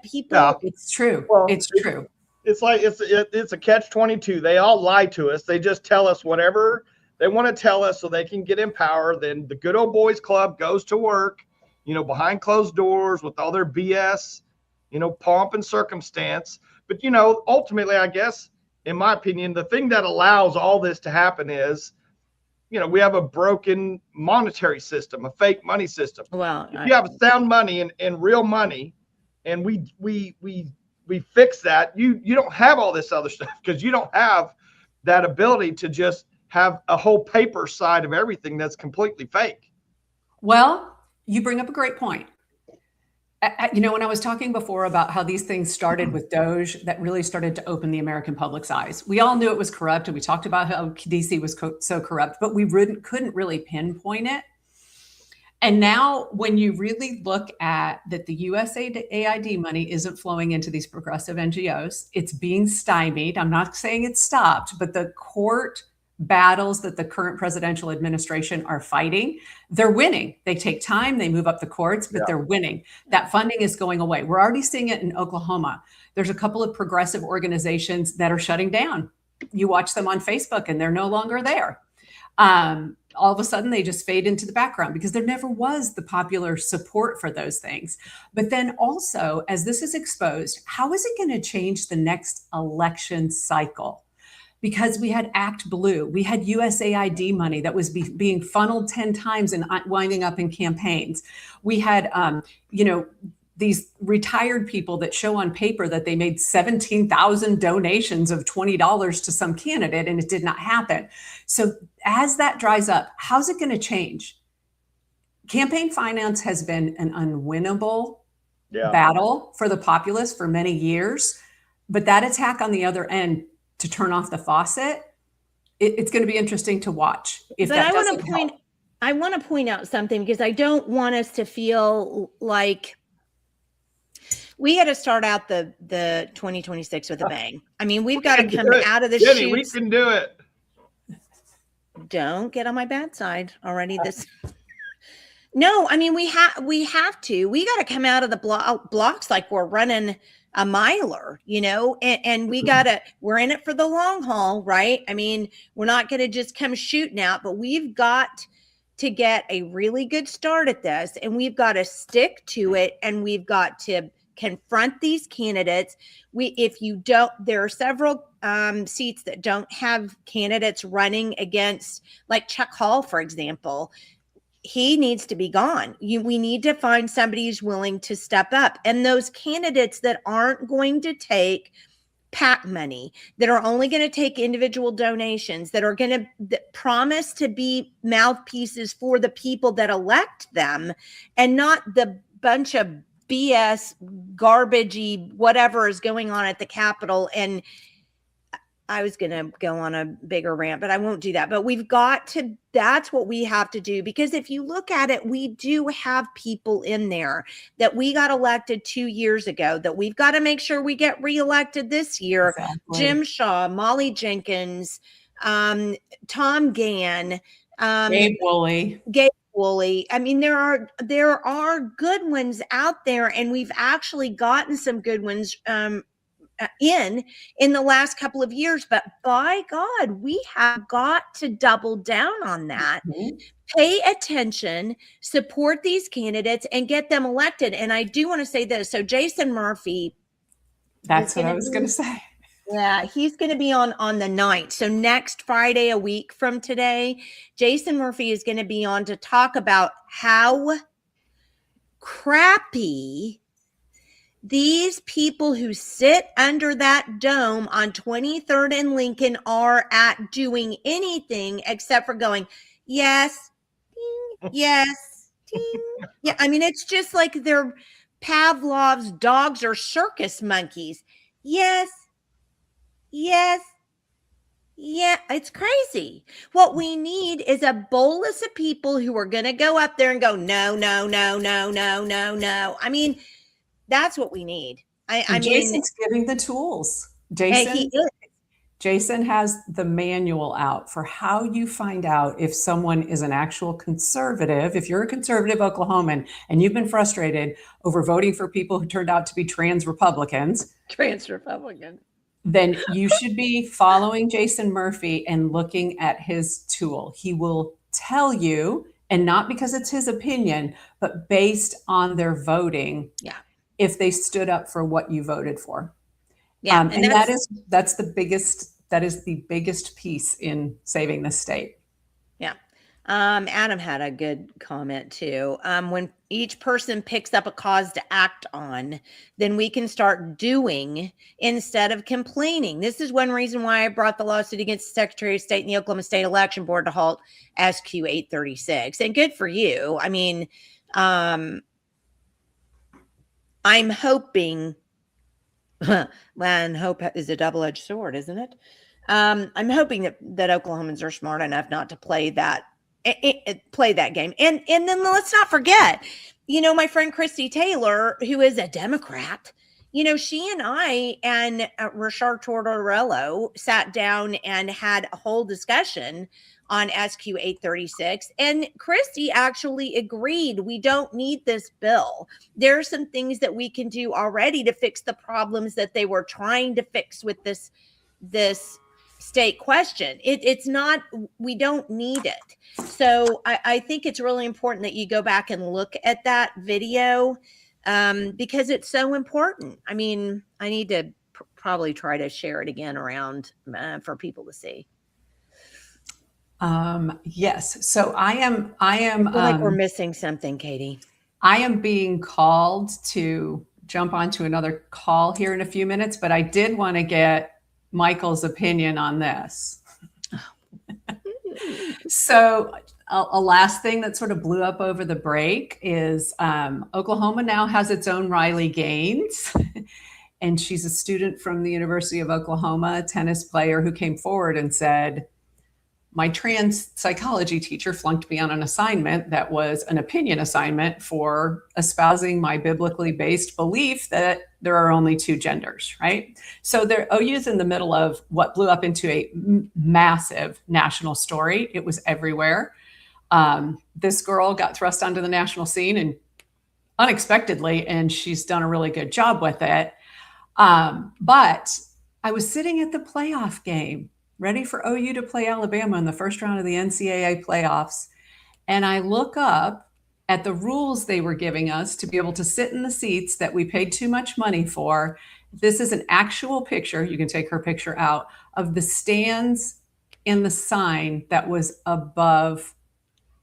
people. Yeah. It's true. Well, it's true. It's like it's a catch-22. They all lie to us. They just tell us whatever they want to tell us so they can get in power. Then the good old boys club goes to work, behind closed doors with all their BS, pomp and circumstance. But ultimately, I guess, in my opinion, the thing that allows all this to happen is, we have a broken monetary system, a fake money system. Well, if you have sound money and real money, and we fix that, you don't have all this other stuff, because you don't have that ability to just have a whole paper side of everything that's completely fake. Well, you bring up a great point. When I was talking before about how these things started with Doge, that really started to open the American public's eyes. We all knew it was corrupt, and we talked about how DC was so corrupt, but we couldn't really pinpoint it. And now when you really look at that, the USAID money isn't flowing into these progressive NGOs, it's being stymied. I'm not saying it's stopped, but the court battles that the current presidential administration are fighting, they're winning. They take time, they move up the courts, but they're winning. That funding is going away. We're already seeing it in Oklahoma. There's a couple of progressive organizations that are shutting down. You watch them on Facebook and they're no longer there. All of a sudden they just fade into the background because there never was the popular support for those things. But then also, as this is exposed, how is it going to change the next election cycle? Because we had Act Blue, we had USAID money that was being funneled 10 times and winding up in campaigns. We had, these retired people that show on paper that they made 17,000 donations of $20 to some candidate, and it did not happen. So as that dries up, how's it going to change? Campaign finance has been an unwinnable battle for the populace for many years, but that attack on the other end to turn off the faucet, it's going to be interesting to watch. I want to point out something, because I don't want us to feel like we had to start out the 2026 with a bang. I mean, we've got to come out of the Jenni, we chutes. can do it. Don't get on my bad side already. No, I mean, we have to. We got to come out of the blocks like we're running a miler, and we're in it for the long haul, right? I mean, we're not going to just come shooting out, but we've got to get a really good start at this, and we've got to stick to it, and we've got to confront these candidates. There are several seats that don't have candidates running against, like Chuck Hall, for example. He needs to be gone. We need to find somebody who's willing to step up. And those candidates that aren't going to take PAC money, that are only going to take individual donations, that are going to promise to be mouthpieces for the people that elect them, and not the bunch of BS, garbagey, whatever is going on at the Capitol. And I was going to go on a bigger rant, but I won't do that. But that's what we have to do. Because if you look at it, we do have people in there that we got elected 2 years ago that we've got to make sure we get reelected this year. Exactly. Jim Shaw, Molly Jenkins, Tom Gann, Gabe Woolley. I mean, there are good ones out there, and we've actually gotten some good ones in the last couple of years. But by God, we have got to double down on that. Mm-hmm. Pay attention, support these candidates, and get them elected. And I do want to say this. So Jason Murphy. That's what I was going to say. Yeah, he's going to be on the 9th. So next Friday, a week from today, Jason Murphy is going to be on to talk about how crappy These people who sit under that dome on 23rd and Lincoln are at doing anything except for going, yes, ding, yes, ding. Yeah, I mean, it's just like they're Pavlov's dogs or circus monkeys. Yes, yes, yeah, it's crazy. What we need is a bolus of people who are going to go up there and go, no, no, no, no, no, no, no. I mean, that's what we need. I And mean, Jason's giving the tools. he is. Jason has the manual out for how you find out if someone is an actual conservative. If you're a conservative Oklahoman and you've been frustrated over voting for people who turned out to be trans Republicans, then you should be following Jason Murphy and looking at his tool. He will tell you, and not because it's his opinion, but based on their voting, if they stood up for what you voted for. Yeah, and that is the biggest piece in saving the state. Yeah. Adam had a good comment too. When each person picks up a cause to act on, then we can start doing instead of complaining. This is one reason why I brought the lawsuit against the Secretary of State and the Oklahoma State Election Board to halt SQ 836. And good for you. I mean, I'm hoping, and hope is a double-edged sword, isn't it? I'm hoping that Oklahomans are smart enough not to play that game. And then let's not forget, my friend Christy Taylor, who is a Democrat, she and I and Rashard Tortorello sat down and had a whole discussion on SQ 836. And Christy actually agreed we don't need this bill. There are some things that we can do already to fix the problems that they were trying to fix with this state question. It's not, we don't need it. So I think it's really important that you go back and look at that video because it's so important. I mean, I need to probably try to share it again around for people to see. Yes. So I am I feel like we're missing something, Katie. I am being called to jump onto another call here in a few minutes, but I did want to get Michael's opinion on this. So a last thing that sort of blew up over the break is Oklahoma now has its own Riley Gaines. And she's a student from the University of Oklahoma, a tennis player who came forward and said, my trans psychology teacher flunked me on an assignment that was an opinion assignment for espousing my biblically based belief that there are only two genders, right? So OU's in the middle of what blew up into a massive national story. It was everywhere. This girl got thrust onto the national scene and unexpectedly, and she's done a really good job with it. But I was sitting at the playoff game, ready for OU to play Alabama in the first round of the NCAA playoffs. And I look up at the rules they were giving us to be able to sit in the seats that we paid too much money for. This is an actual picture, you can take her picture out, of the stands in the sign that was above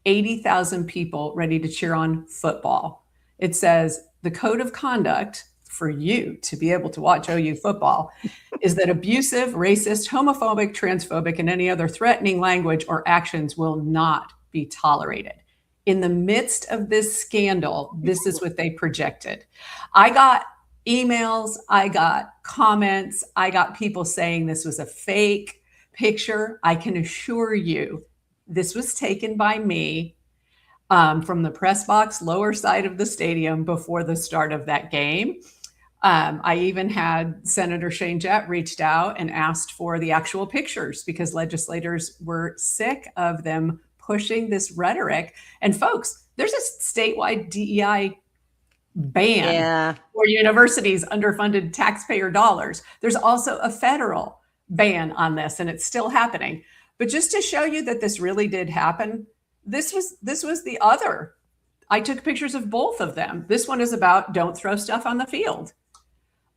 80,000 people ready to cheer on football. It says, the code of conduct for you to be able to watch OU football is that abusive, racist, homophobic, transphobic, and any other threatening language or actions will not be tolerated. In the midst of this scandal, this is what they projected. I got emails, I got comments, I got people saying this was a fake picture. I can assure you this was taken by me from the press box lower side of the stadium before the start of that game. I even had Senator Shane Jett reached out and asked for the actual pictures because legislators were sick of them pushing this rhetoric. And folks, there's a statewide DEI ban for universities underfunded taxpayer dollars. There's also a federal ban on this, and it's still happening. But just to show you that this really did happen, this was the other. I took pictures of both of them. This one is about don't throw stuff on the field.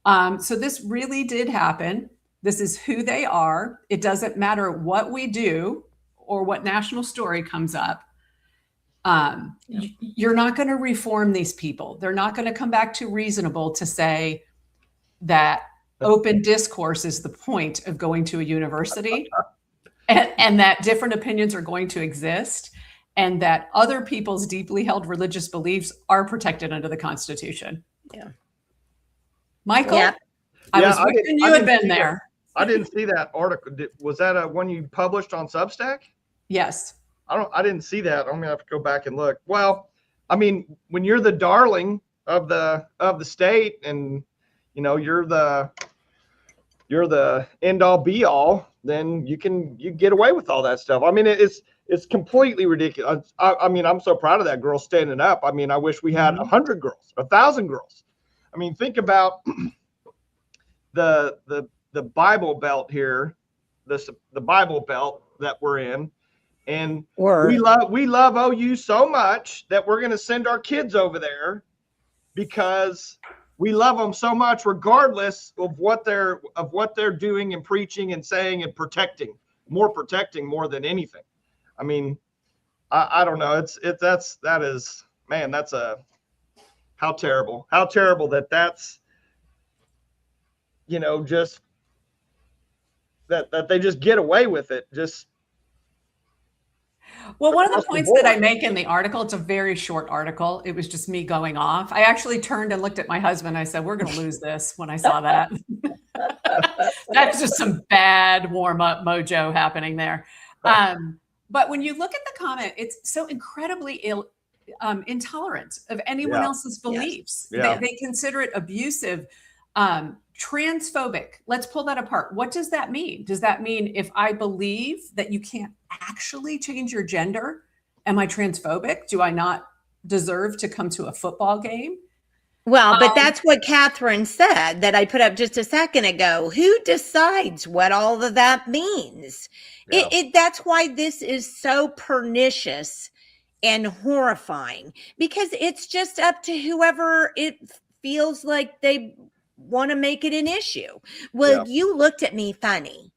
So this really did happen. This is who they are. It doesn't matter what we do or what national story comes up. You're not going to reform these people. They're not going to come back to reasonable to say that open discourse is the point of going to a university, and that different opinions are going to exist, and that other people's deeply held religious beliefs are protected under the Constitution. Yeah. Michael, Yeah. I was wishing you had been there. I didn't see that article. Was that one you published on Substack? Yes. I didn't see that. I'm gonna have to go back and look. Well, I mean, when you're the darling of the state, and you know you're the end all be all, then you get away with all that stuff. I mean, it's completely ridiculous. I mean, I'm so proud of that girl standing up. I mean, I wish we had 100 girls, 1,000 girls. I mean, think about the Bible Belt here, the Bible Belt that we're in. And we love OU so much that we're going to send our kids over there because we love them so much, regardless of what they're doing and preaching and saying and protecting more than anything. I mean, I don't know. That's how terrible that's, you know, just that they just get away with it. Just. Well, one of the points that I make in the article, it's a very short article. It was just me going off. I actually turned and looked at my husband. I said, we're going to lose this when I saw that. That's just some bad warm-up mojo happening there. But when you look at the comment, it's so incredibly intolerant of anyone else's beliefs. Yes. Yeah. They consider it abusive. Transphobic. Let's pull that apart. What does that mean? Does that mean if I believe that you can't actually change your gender, am I transphobic? Do I not deserve to come to a football game? Well, but that's what Catherine said that I put up just a second ago. Who decides what all of that means? Yeah. That's why this is so pernicious and horrifying, because it's just up to whoever it feels like they want to make it an issue. Well, you looked at me funny.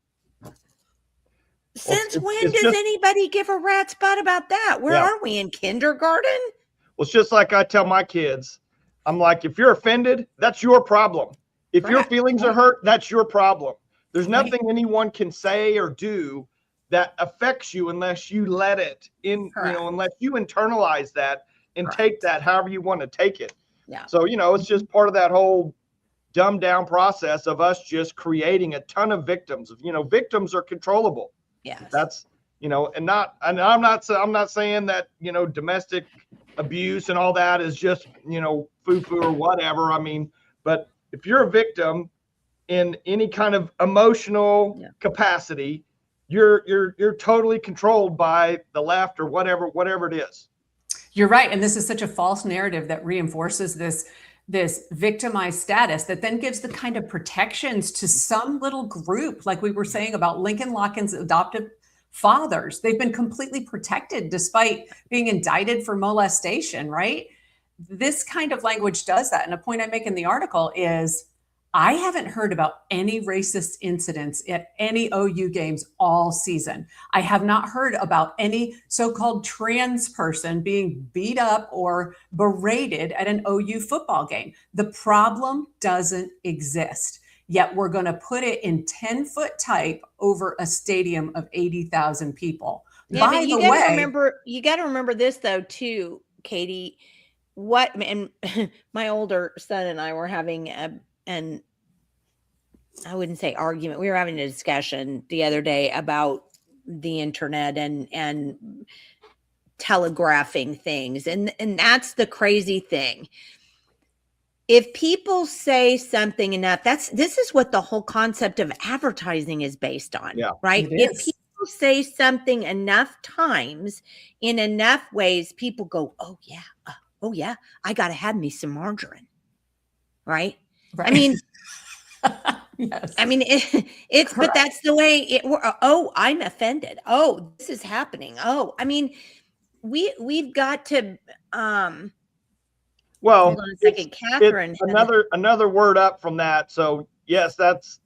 Since when does anybody give a rat's butt about that? Where are we, in kindergarten? Well, it's just like I tell my kids. I'm like, if you're offended, that's your problem. If your feelings are hurt, that's your problem. There's nothing anyone can say or do that affects you unless you let it in, you know, unless you internalize that and take that however you want to take it. Yeah. So, you know, it's just part of that whole dumbed down process of us just creating a ton of victims. You know, victims are controllable. Yes. That's, you know, and I'm not saying that, you know, domestic abuse and all that is just, you know, foo-foo or whatever. I mean, but if you're a victim in any kind of emotional capacity, you're totally controlled by the left or whatever it is. You're right. And this is such a false narrative that reinforces this victimized status that then gives the kind of protections to some little group, like we were saying about Lincoln Locken's adoptive fathers. They've been completely protected despite being indicted for molestation, right? This kind of language does that. And a point I make in the article is I haven't heard about any racist incidents at any OU games all season. I have not heard about any so-called trans person being beat up or berated at an OU football game. The problem doesn't exist. Yet we're going to put it in 10-foot type over a stadium of 80,000 people. Yeah, by the way, you got to remember this though too, Katy. And my older son and I were having an I wouldn't say argument. We were having a discussion the other day about the internet and telegraphing things. And that's the crazy thing. If people say something enough, this is what the whole concept of advertising is based on, right? If people say something enough times in enough ways, people go, oh yeah, I got to have me some margarine. Right. I mean, yes. I mean, it's, but that's the way I'm offended. Oh, this is happening. Oh, I mean, we've got to, well, hold on a second. Catherine, another word up from that. So yes, that's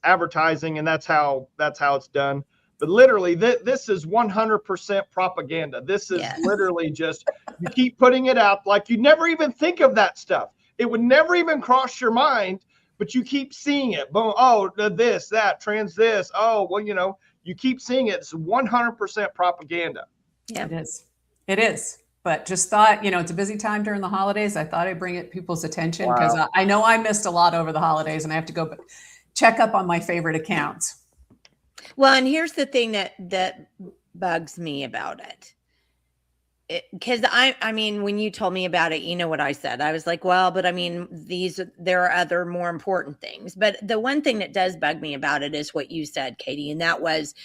advertising and that's how it's done. But literally, this is 100% propaganda. This is Yes. literally just, you keep putting it out like you never even think of that stuff. It would never even cross your mind, but you keep seeing it. Boom. Oh, this, that, trans this. Oh, well, you keep seeing it. It's 100% propaganda. Yeah. It is. It is. But just thought, it's a busy time during the holidays. I thought I'd bring it people's attention because I know I missed a lot over the holidays and I have to go check up on my favorite accounts. Well, and here's the thing that bugs me about it. Because I mean, when you told me about it, you know what I said? I was like, well, but I mean, there are other more important things. But the one thing that does bug me about it is what you said, Katy, and that was,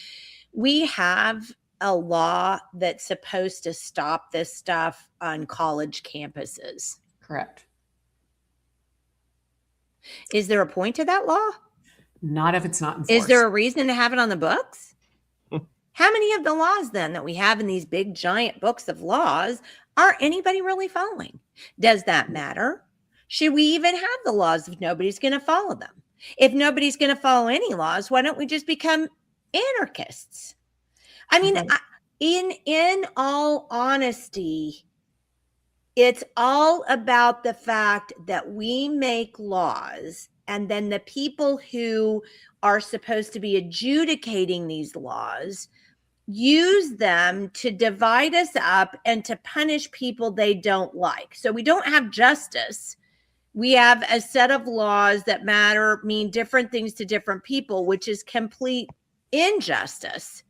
we have a law that's supposed to stop this stuff on college campuses. Correct. Is there a point to that law? Not if it's not enforced. Is there a reason to have it on the books? How many of the laws then that we have in these big giant books of laws are anybody really following? Does that matter? Should we even have the laws if nobody's going to follow them? If nobody's going to follow any laws, why don't we just become anarchists? I mean, in all honesty, it's all about the fact that we make laws, and then the people who are supposed to be adjudicating these laws use them to divide us up and to punish people they don't like. So we don't have justice. We have a set of laws that mean different things to different people, which is complete injustice.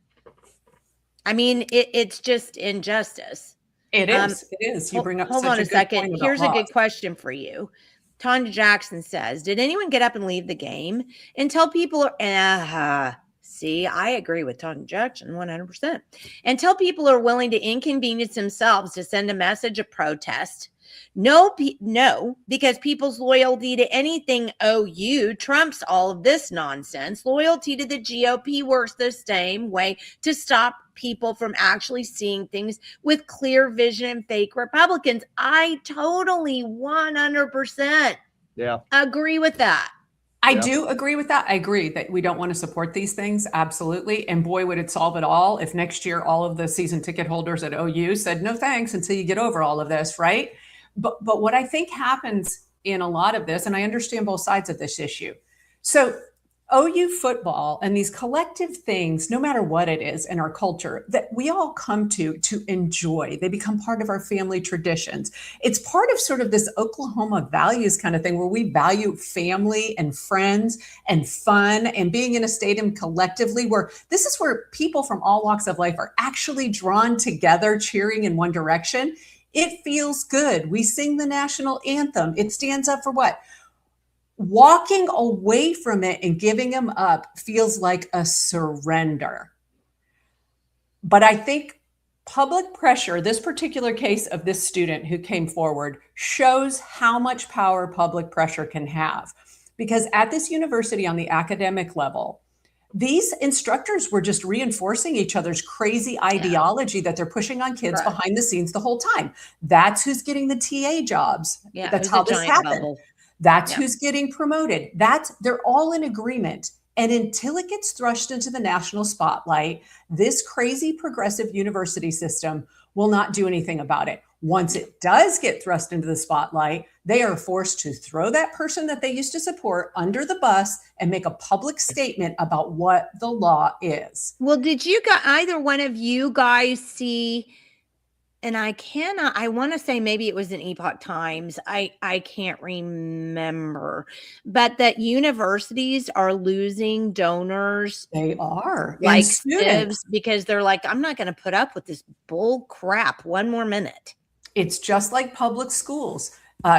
I mean, it's just injustice. It is. It is. You bring up hold such on a a good second. point about Here's a laws. good question for you. Tanya Jackson says, did anyone get up and leave the game and tell people, see, I agree with Tanya Jackson 100%, and tell people are willing to inconvenience themselves to send a message of protest? No, because people's loyalty to anything OU trumps all of this nonsense. Loyalty to the GOP works the same way to stop people from actually seeing things with clear vision and fake Republicans. I totally 100% agree with that. I do agree with that. I agree that we don't want to support these things. Absolutely. And boy, would it solve it all if next year all of the season ticket holders at OU said, no thanks until you get over all of this, right? But what I think happens in a lot of this, and I understand both sides of this issue. So OU football and these collective things, no matter what it is in our culture, that we all come to enjoy. They become part of our family traditions. It's part of sort of this Oklahoma values kind of thing where we value family and friends and fun and being in a stadium collectively, where this is where people from all walks of life are actually drawn together, cheering in one direction. It feels good. We sing the national anthem. It stands up for what? Walking away from it and giving them up feels like a surrender. But I think public pressure, this particular case of this student who came forward, shows how much power public pressure can have. Because at this university on the academic level, these instructors were just reinforcing each other's crazy ideology that they're pushing on kids behind the scenes the whole time. That's who's getting the TA jobs. Yeah, that's how this happened. Bubble. That's who's getting promoted. They're all in agreement. And until it gets thrust into the national spotlight, this crazy progressive university system will not do anything about it. Once it does get thrust into the spotlight, they are forced to throw that person that they used to support under the bus and make a public statement about what the law is. Well, did you guys, either one of you guys see, and I want to say maybe it was in Epoch Times. I can't remember, but that universities are losing donors. They are. Like students, because they're like, I'm not going to put up with this bull crap one more minute. It's just like public schools.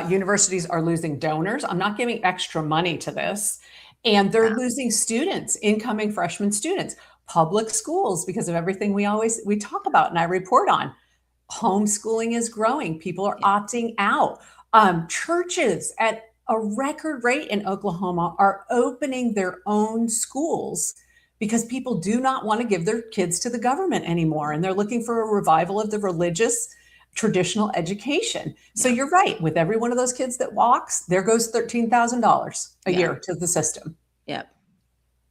Universities are losing donors. I'm not giving extra money to this. And they're losing students, incoming freshman students. Public schools, because of everything we talk about and I report on. Homeschooling is growing. People are opting out. Churches at a record rate in Oklahoma are opening their own schools because people do not want to give their kids to the government anymore. And they're looking for a revival of the religious traditional education. So you're right. With every one of those kids that walks, there goes $13,000 a year to the system. Yep.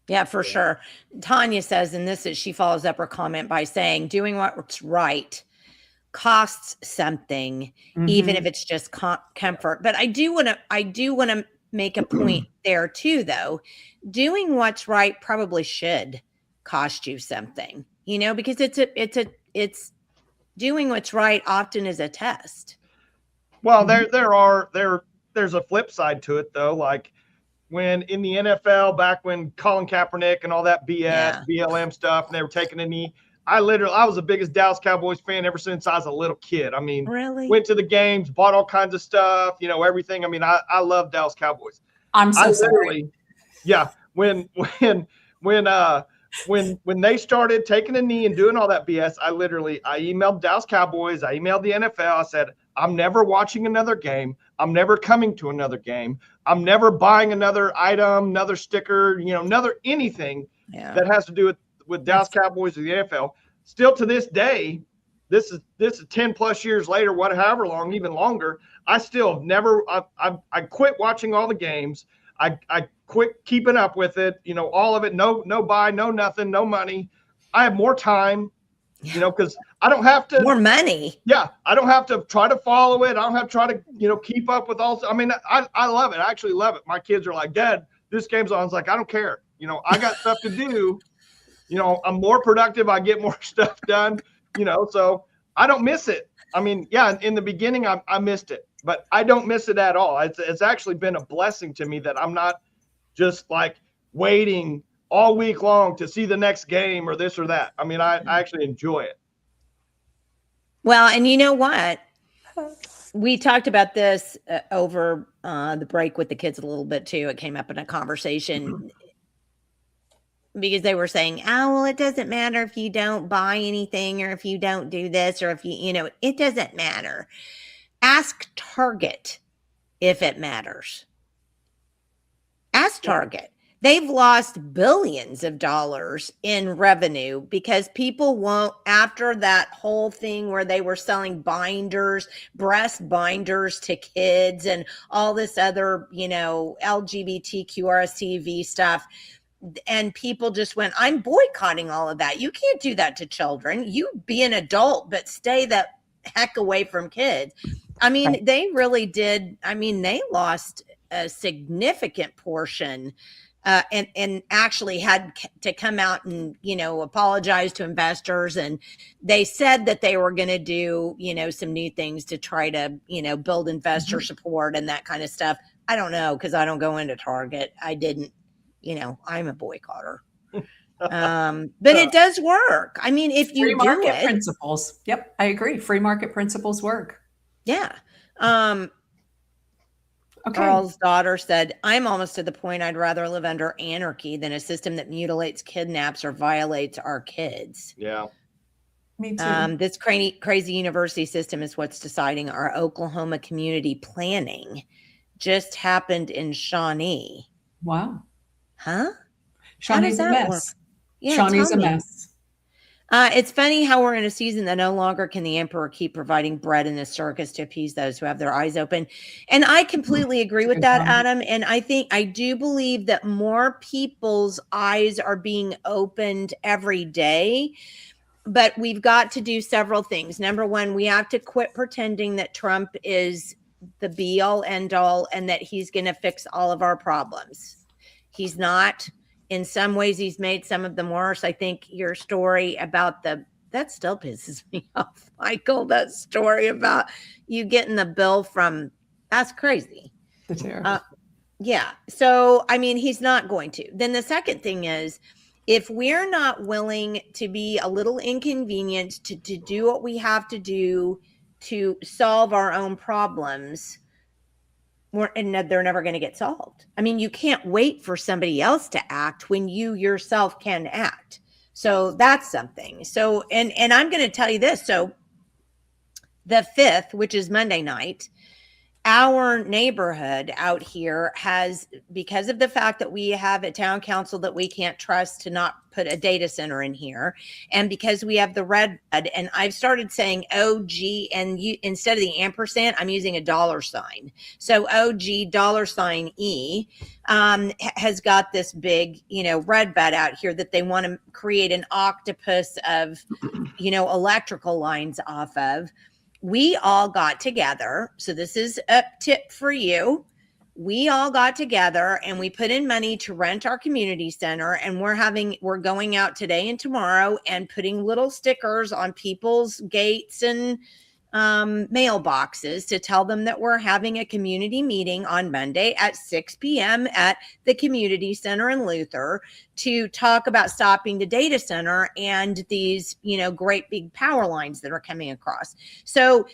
Yeah, for sure. Tanya says, and this is, she follows up her comment by saying, doing what's right costs something, even if it's just comfort. But I do want to make a point there too, though. Doing what's right probably should cost you something, because it's doing what's right often is a test. Well, there's a flip side to it though. Like when in the NFL, back when Colin Kaepernick and all that BS, BLM stuff, and they were taking a knee, I was the biggest Dallas Cowboys fan ever since I was a little kid. I mean, really went to the games, bought all kinds of stuff, everything. I mean, I love Dallas Cowboys. I'm so sorry. Yeah. When they started taking a knee and doing all that BS, I emailed Dallas Cowboys. I emailed the NFL. I said, I'm never watching another game. I'm never coming to another game. I'm never buying another item, another sticker, another anything that has to do with Dallas Cowboys or the NFL. Still to this day, this is 10 plus years later, however long, even longer. I still have never, I quit watching all the games. I quit keeping up with it, all of it. No buy, no nothing, no money. I have more time, because I don't have to. More money. Yeah. I don't have to try to follow it. I don't have to try to, keep up with all. I mean, I love it. I actually love it. My kids are like, Dad, this game's on. I was like, I don't care. I got stuff to do. I'm more productive. I get more stuff done, so I don't miss it. I mean, yeah, in the beginning, I missed it, but I don't miss it at all. It's actually been a blessing to me that I'm not just like waiting all week long to see the next game or this or that. I mean, I actually enjoy it. Well, and you know what? We talked about this over the break with the kids a little bit too. It came up in a conversation because they were saying, oh, well, it doesn't matter if you don't buy anything or if you don't do this or if it doesn't matter. Ask Target if it matters. Ask Target. They've lost billions of dollars in revenue because people won't, after that whole thing where they were selling binders, breast binders to kids and all this other, LGBTQRSTV stuff. And people just went, I'm boycotting all of that. You can't do that to children. You be an adult, but stay the heck away from kids. I mean, They really did. I mean, they lost a significant portion and actually had to come out and, apologize to investors. And they said that they were going to do, some new things to try to, build investor support and that kind of stuff. I don't know, because I don't go into Target. I didn't, I'm a boycotter. But it does work. I mean, if you free market do it, principles. Yep. I agree. Free market principles work. Yeah. Okay. Earl's daughter said, I'm almost to the point I'd rather live under anarchy than a system that mutilates, kidnaps, or violates our kids. Yeah. Me too. This crazy university system is what's deciding our Oklahoma community planning. Just happened in Shawnee. Wow. Huh? Shawnee's a mess. Work? Yeah, Shawnee's a mess. It's funny how we're in a season that no longer can the emperor keep providing bread in the circus to appease those who have their eyes open. And I completely agree with that, Adam. And I do believe that more people's eyes are being opened every day. But we've got to do several things. Number one, we have to quit pretending that Trump is the be all end all and that he's going to fix all of our problems. He's not. In some ways, he's made some of them worse. I think your story about that still pisses me off, Michael. That story about you getting the bill that's crazy. The tariff. Yeah. So, I mean, he's not going to. Then the second thing is, if we're not willing to be a little inconvenienced to do what we have to do to solve our own problems, they're never going to get solved. I mean, you can't wait for somebody else to act when you yourself can act. So that's something. So, and I'm going to tell you this. So the 5th, which is Monday night, our neighborhood out here has, because of the fact that we have a town council that we can't trust to not put a data center in here, and because we have the red, and I've started saying OG, and you, instead of the ampersand, I'm using a $sign. So OG $E has got this big, red bed out here that they want to create an octopus of, electrical lines off of. We all got together. So this is a tip for you. We all got together and we put in money to rent our community center, and we're going out today and tomorrow and putting little stickers on people's gates and mailboxes to tell them that we're having a community meeting on Monday at 6 p.m. at the community center in Luther to talk about stopping the data center and these, great big power lines that are coming across. So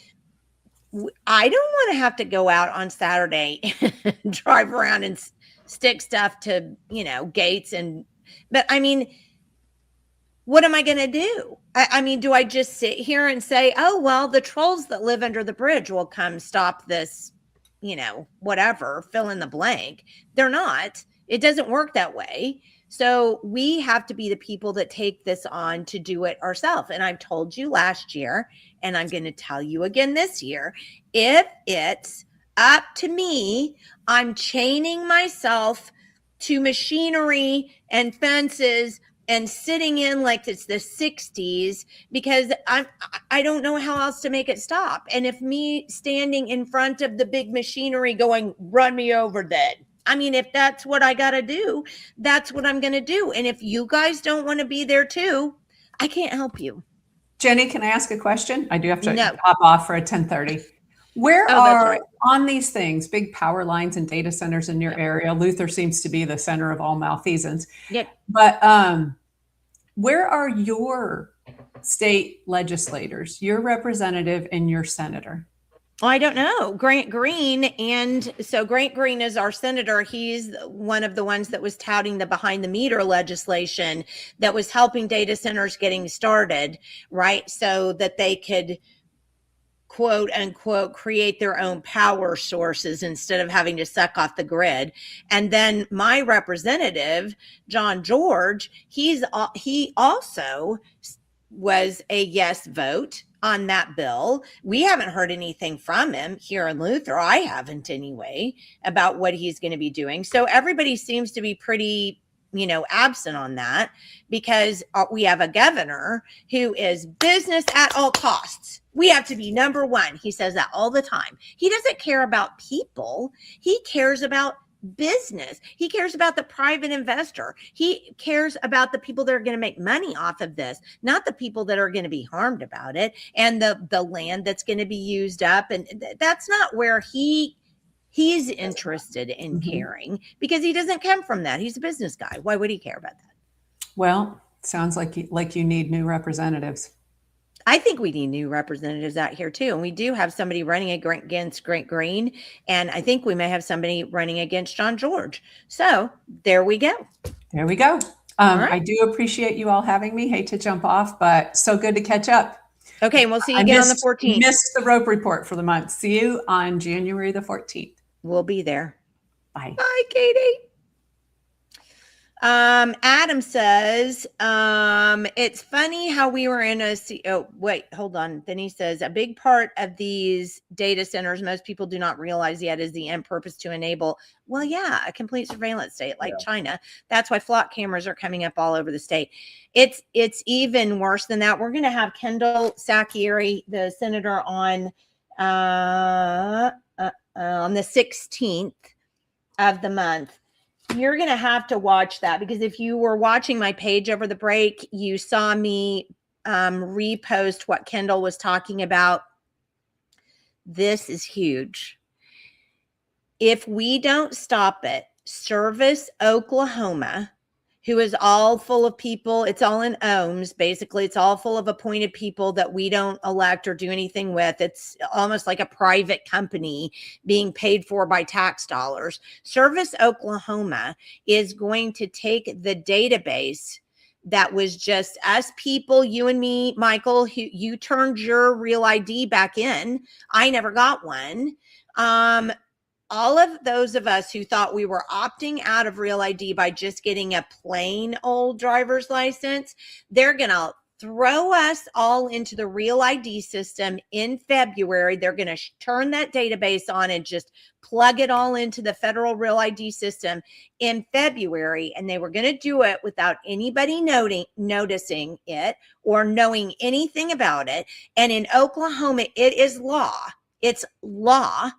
I don't want to have to go out on Saturday and drive around and stick stuff to, gates but I mean, what am I going to do? I mean, do I just sit here and say, oh, well, the trolls that live under the bridge will come stop this, whatever, fill in the blank. They're not. It doesn't work that way. So we have to be the people that take this on to do it ourselves. And I've told you last year, and I'm going to tell you again this year, if it's up to me, I'm chaining myself to machinery and fences and sitting in like it's the 60s because I don't know how else to make it stop. And if me standing in front of the big machinery going, run me over then. I mean, if that's what I got to do, that's what I'm going to do. And if you guys don't want to be there too, I can't help you. Jenny, can I ask a question? I do have to No. pop off for a 10:30. Where that's right. on these things, big power lines and data centers in your area? Luther seems to be the center of all malfeasance. Yep. But where are your state legislators, your representative and your senator? Well, I don't know. Grant Green. And so Grant Green is our senator. He's one of the ones that was touting the behind the meter legislation that was helping data centers getting started, right? So that they could, quote unquote, create their own power sources instead of having to suck off the grid. And then my representative, John George, he also was a yes vote on that bill. We haven't heard anything from him here in Luther. I haven't anyway, about what he's going to be doing. So everybody seems to be pretty, absent on that because we have a governor who is business at all costs. We have to be number one. He says that all the time. He doesn't care about people. He cares about business. He cares about the private investor. He cares about the people that are going to make money off of this, not the people that are going to be harmed about it and the land that's going to be used up. And that's not where he's interested in caring, because he doesn't come from that. He's a business guy. Why would he care about that? Well, sounds like you need new representatives. I think we need new representatives out here too. And we do have somebody running against Grant Green. And I think we may have somebody running against John George. So there we go. There we go. Right. I do appreciate you all having me. Hate to jump off, but so good to catch up. Okay. And we'll see you again on the 14th. Missed the rope report for the month. See you on January the 14th. We'll be there. Bye. Bye, Katie. Adam says, it's funny how we were in hold on. Then he says, a big part of these data centers, most people do not realize yet, is the end purpose to enable, a complete surveillance state like China. That's why flock cameras are coming up all over the state. It's even worse than that. We're going to have Kendall Sakieri, the senator, on the 16th of the month. You're going to have to watch that, because if you were watching my page over the break, you saw me repost what Kendall was talking about. This is huge. If we don't stop it, Service Oklahoma, who is all full of people, it's all in ohms, basically. It's all full of appointed people that we don't elect or do anything with. It's almost like a private company being paid for by tax dollars. Service Oklahoma is going to take the database that was just us people, you and me, Michael, who you turned your real ID back in. I never got one. All of those of us who thought we were opting out of real ID by just getting a plain old driver's license, they're going to throw us all into the real ID system in February. They're going to turn that database on and just plug it all into the federal real ID system in February. And they were going to do it without anybody noticing it or knowing anything about it. And in Oklahoma, it is law. It's law.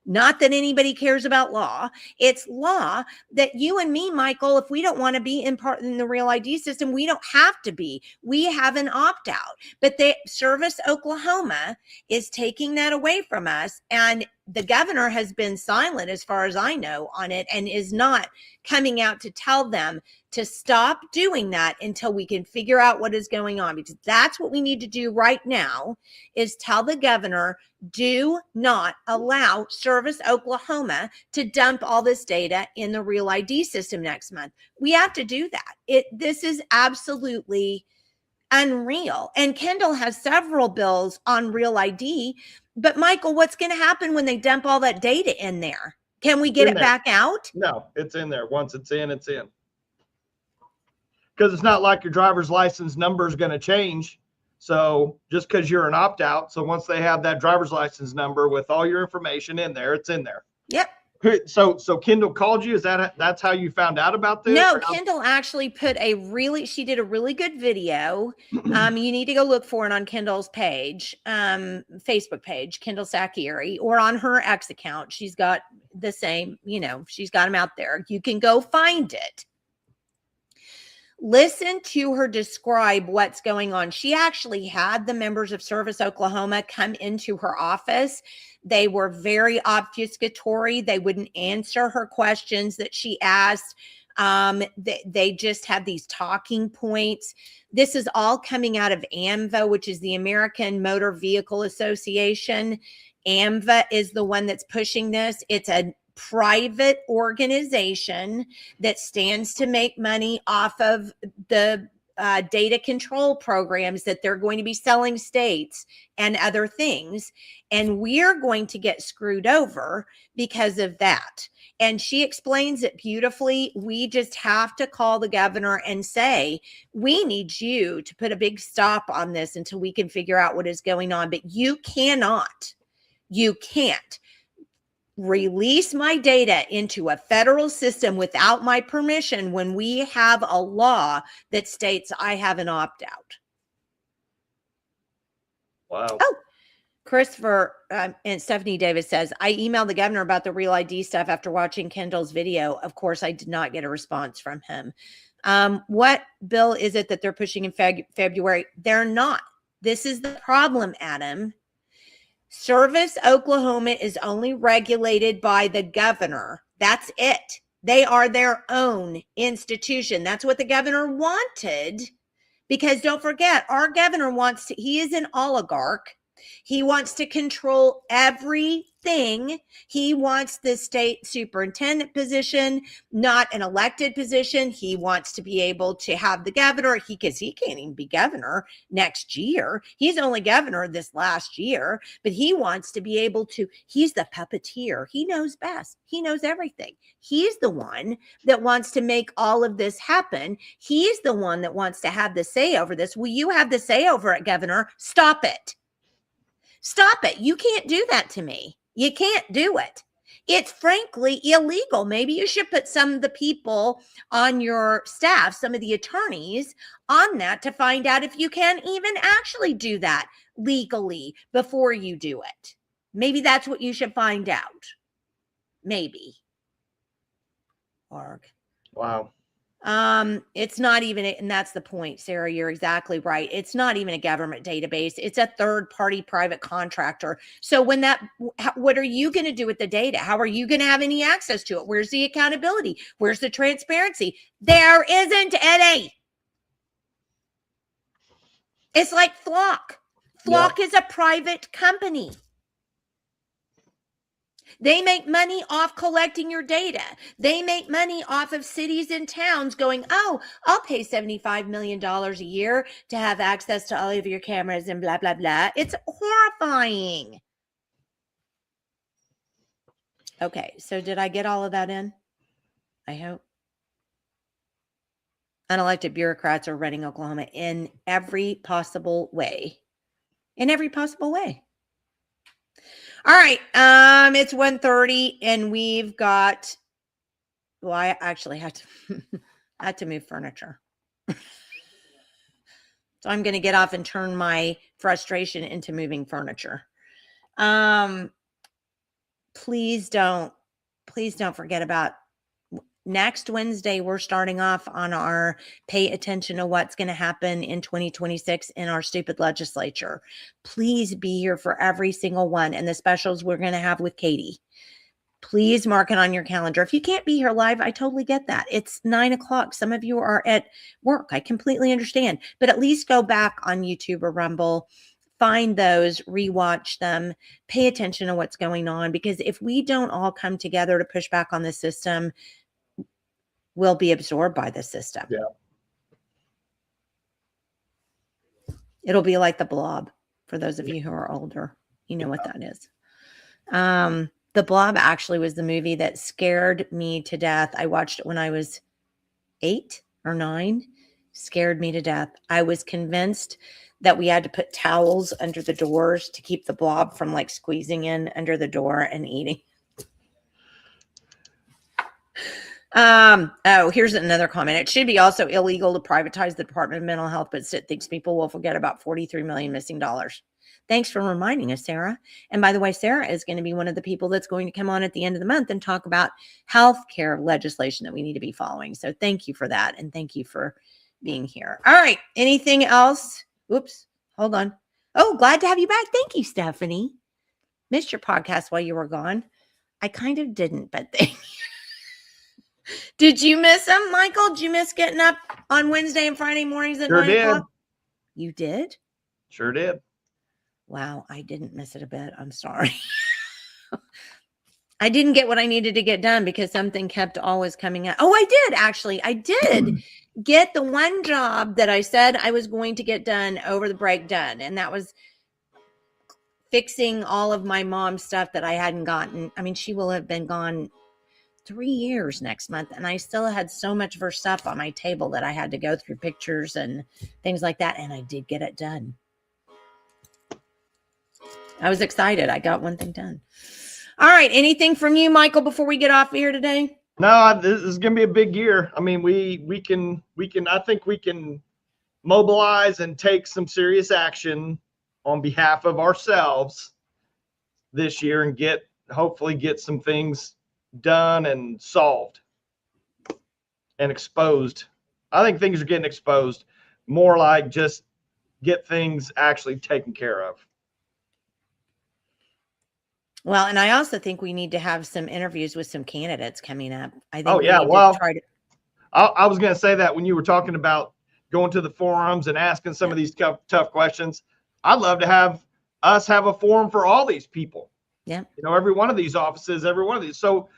Not that anybody cares about law. It's law that you and me, Michael, if we don't want to be in the real ID system, we don't have to be. We have an opt out. But the Service Oklahoma is taking that away from us. And the governor has been silent, as far as I know, on it, and is not coming out to tell them to stop doing that until we can figure out what is going on. Because that's what we need to do right now, is tell the governor, do not allow Service Oklahoma to dump all this data in the real ID system next month. We have to do that. This is absolutely unreal. And Kendall has several bills on real ID. But Michael, what's going to happen when they dump all that data in there? Can we get it back out? No, it's in there. Once it's in, it's in. Because it's not like your driver's license number is going to change. So just because you're an opt-out, so once they have that driver's license number with all your information in there, it's in there. Yep. So Kendall called you. That's how you found out about this? No, Kendall actually she did a really good video. You need to go look for it on Kendall's page, Facebook page, Kendall Sakieri, or on her X account. She's got the same, she's got them out there. You can go find it. Listen to her describe what's going on. She actually had the members of Service Oklahoma come into her office. They were very obfuscatory. They wouldn't answer her questions that she asked. They just had these talking points. This is all coming out of AMVA, which is the American Motor Vehicle Association. AMVA is the one that's pushing this. It's a private organization that stands to make money off of the data control programs that they're going to be selling states and other things. And we're going to get screwed over because of that. And she explains it beautifully. We just have to call the governor and say, we need you to put a big stop on this until we can figure out what is going on. But you can't release my data into a federal system without my permission when we have a law that states I have an opt-out. Wow. Oh, Christopher and Stephanie Davis says, I emailed the governor about the real ID stuff after watching Kendall's video. Of course, I did not get a response from him. What bill is it that they're pushing in February? They're not. This is the problem, Adam. Service Oklahoma is only regulated by the governor. That's it. They are their own institution. That's what the governor wanted, because don't forget, our governor he is an oligarch. He wants to control everything. He wants the state superintendent position, not an elected position. He wants to be able to have the governor, because he can't even be governor next year. He's only governor this last year, but he wants to be able to, he's the puppeteer. He knows best. He knows everything. He's the one that wants to make all of this happen. He's the one that wants to have the say over this. Will you have the say over it, governor? Stop it. Stop it. You can't do that to me. You can't do it. It's frankly illegal. Maybe you should put some of the people on your staff, some of the attorneys on that, to find out if you can even actually do that legally before you do it. Maybe that's what you should find out. Maybe. Org. Wow. It's not even, and that's the point, Sarah, you're exactly right. It's not even a government database. It's a third-party private contractor. So what are you going to do with the data? How are you going to have any access to it? Where's the accountability? Where's the transparency? There isn't any. It's like Flock. Flock is a private company. They make money off collecting your data. They make money off of cities and towns going, oh, I'll pay $75 million a year to have access to all of your cameras and blah, blah, blah. It's horrifying. Okay, so did I get all of that in? I hope. Unelected bureaucrats are running Oklahoma in every possible way. In every possible way. All right, it's 1:30 and we've got, well, I actually had to move furniture. So I'm going to get off and turn my frustration into moving furniture. Please don't forget about next Wednesday. We're starting off on our pay attention to what's going to happen in 2026 in our stupid legislature. Please be here for every single one and the specials we're going to have with Katy. Please mark it on your calendar. If you can't be here live, I totally get that. It's 9:00. Some of you are at work. I completely understand, but at least go back on YouTube or Rumble, find those, rewatch them, pay attention to what's going on, because if we don't all come together to push back on the system, we'll be absorbed by the system. Yeah. It'll be like the Blob. For those of you who are older, you know what that is. The Blob actually was the movie that scared me to death. I watched it when I was 8 or 9. Scared me to death. I was convinced that we had to put towels under the doors to keep the Blob from like squeezing in under the door and eating. Oh, here's another comment. It should be also illegal to privatize the Department of Mental Health, but Sid thinks people will forget about 43 million missing dollars. Thanks for reminding us, Sarah. And by the way, Sarah is going to be one of the people that's going to come on at the end of the month and talk about healthcare legislation that we need to be following. So thank you for that. And thank you for being here. All right. Anything else? Oops. Hold on. Oh, glad to have you back. Thank you, Stephanie. Missed your podcast while you were gone. I kind of didn't, but thank you. Did you miss them, Michael? Did you miss getting up on Wednesday and Friday mornings at 9 o'clock? You did? Sure did. Wow, I didn't miss it a bit. I'm sorry. I didn't get what I needed to get done because something kept always coming up. Oh, I did, actually. I did get the one job that I said I was going to get done over the break done, and that was fixing all of my mom's stuff that I hadn't gotten. I mean, she will have been gone 3 years next month, and I still had so much of her stuff on my table that I had to go through pictures and things like that, and I did get it done. I was excited. I got one thing done. All right. Anything from you, Michael, before we get off here today? No, this is going to be a big year. I mean, I think we can mobilize and take some serious action on behalf of ourselves this year and hopefully get some things done and solved and exposed. I think things are getting exposed, more like just get things actually taken care of. Well, and I also think we need to have some interviews with some candidates coming up. I think I was going to say that when you were talking about going to the forums and asking some of these tough questions, I'd love to have a forum for all these people. Yeah. You know, every one of these offices, every one of these. So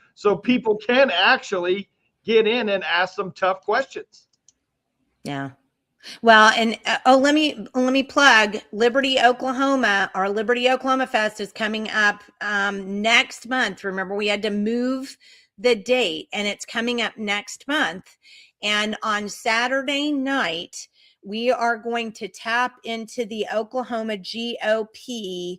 people can actually get in and ask some tough questions. Yeah. Well, and let me plug Liberty, Oklahoma. Our Liberty Oklahoma Fest is coming up next month. Remember, we had to move the date, and it's coming up next month. And on Saturday night, we are going to tap into the Oklahoma GOP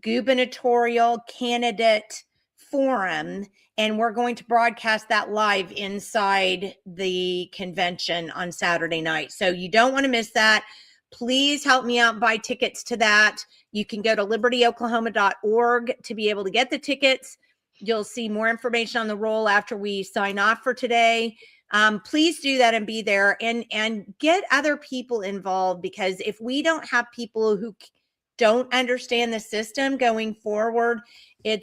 gubernatorial candidate forum, and we're going to broadcast that live inside the convention on Saturday night. So you don't want to miss that. Please help me out and buy tickets to that. You can go to libertyoklahoma.org to be able to get the tickets. You'll see more information on the roll after we sign off for today. Please do that and be there and get other people involved, because if we don't have people who don't understand the system going forward, we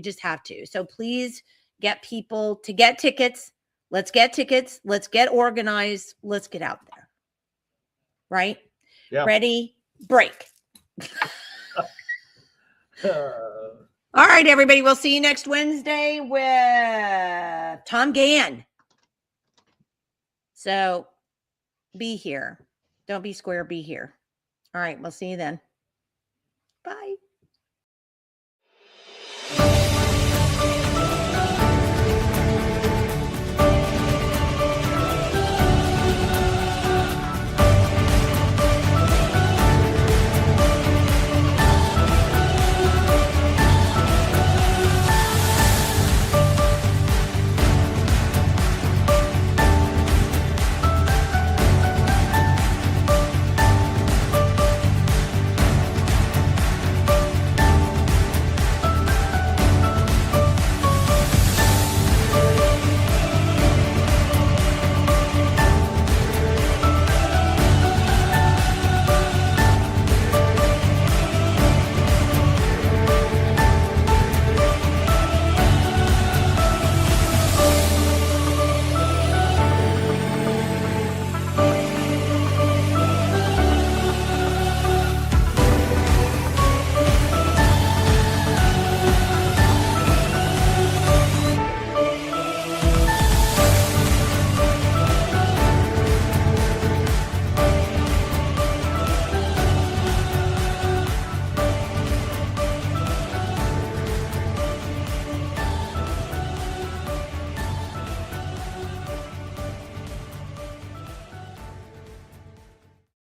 just have to. So please get people to get tickets. Let's get tickets. Let's get organized. Let's get out there. Right? Yeah. Ready? Break. All right, everybody. We'll see you next Wednesday with Tom Gann. So be here. Don't be square, be here. All right, we'll see you then. Bye.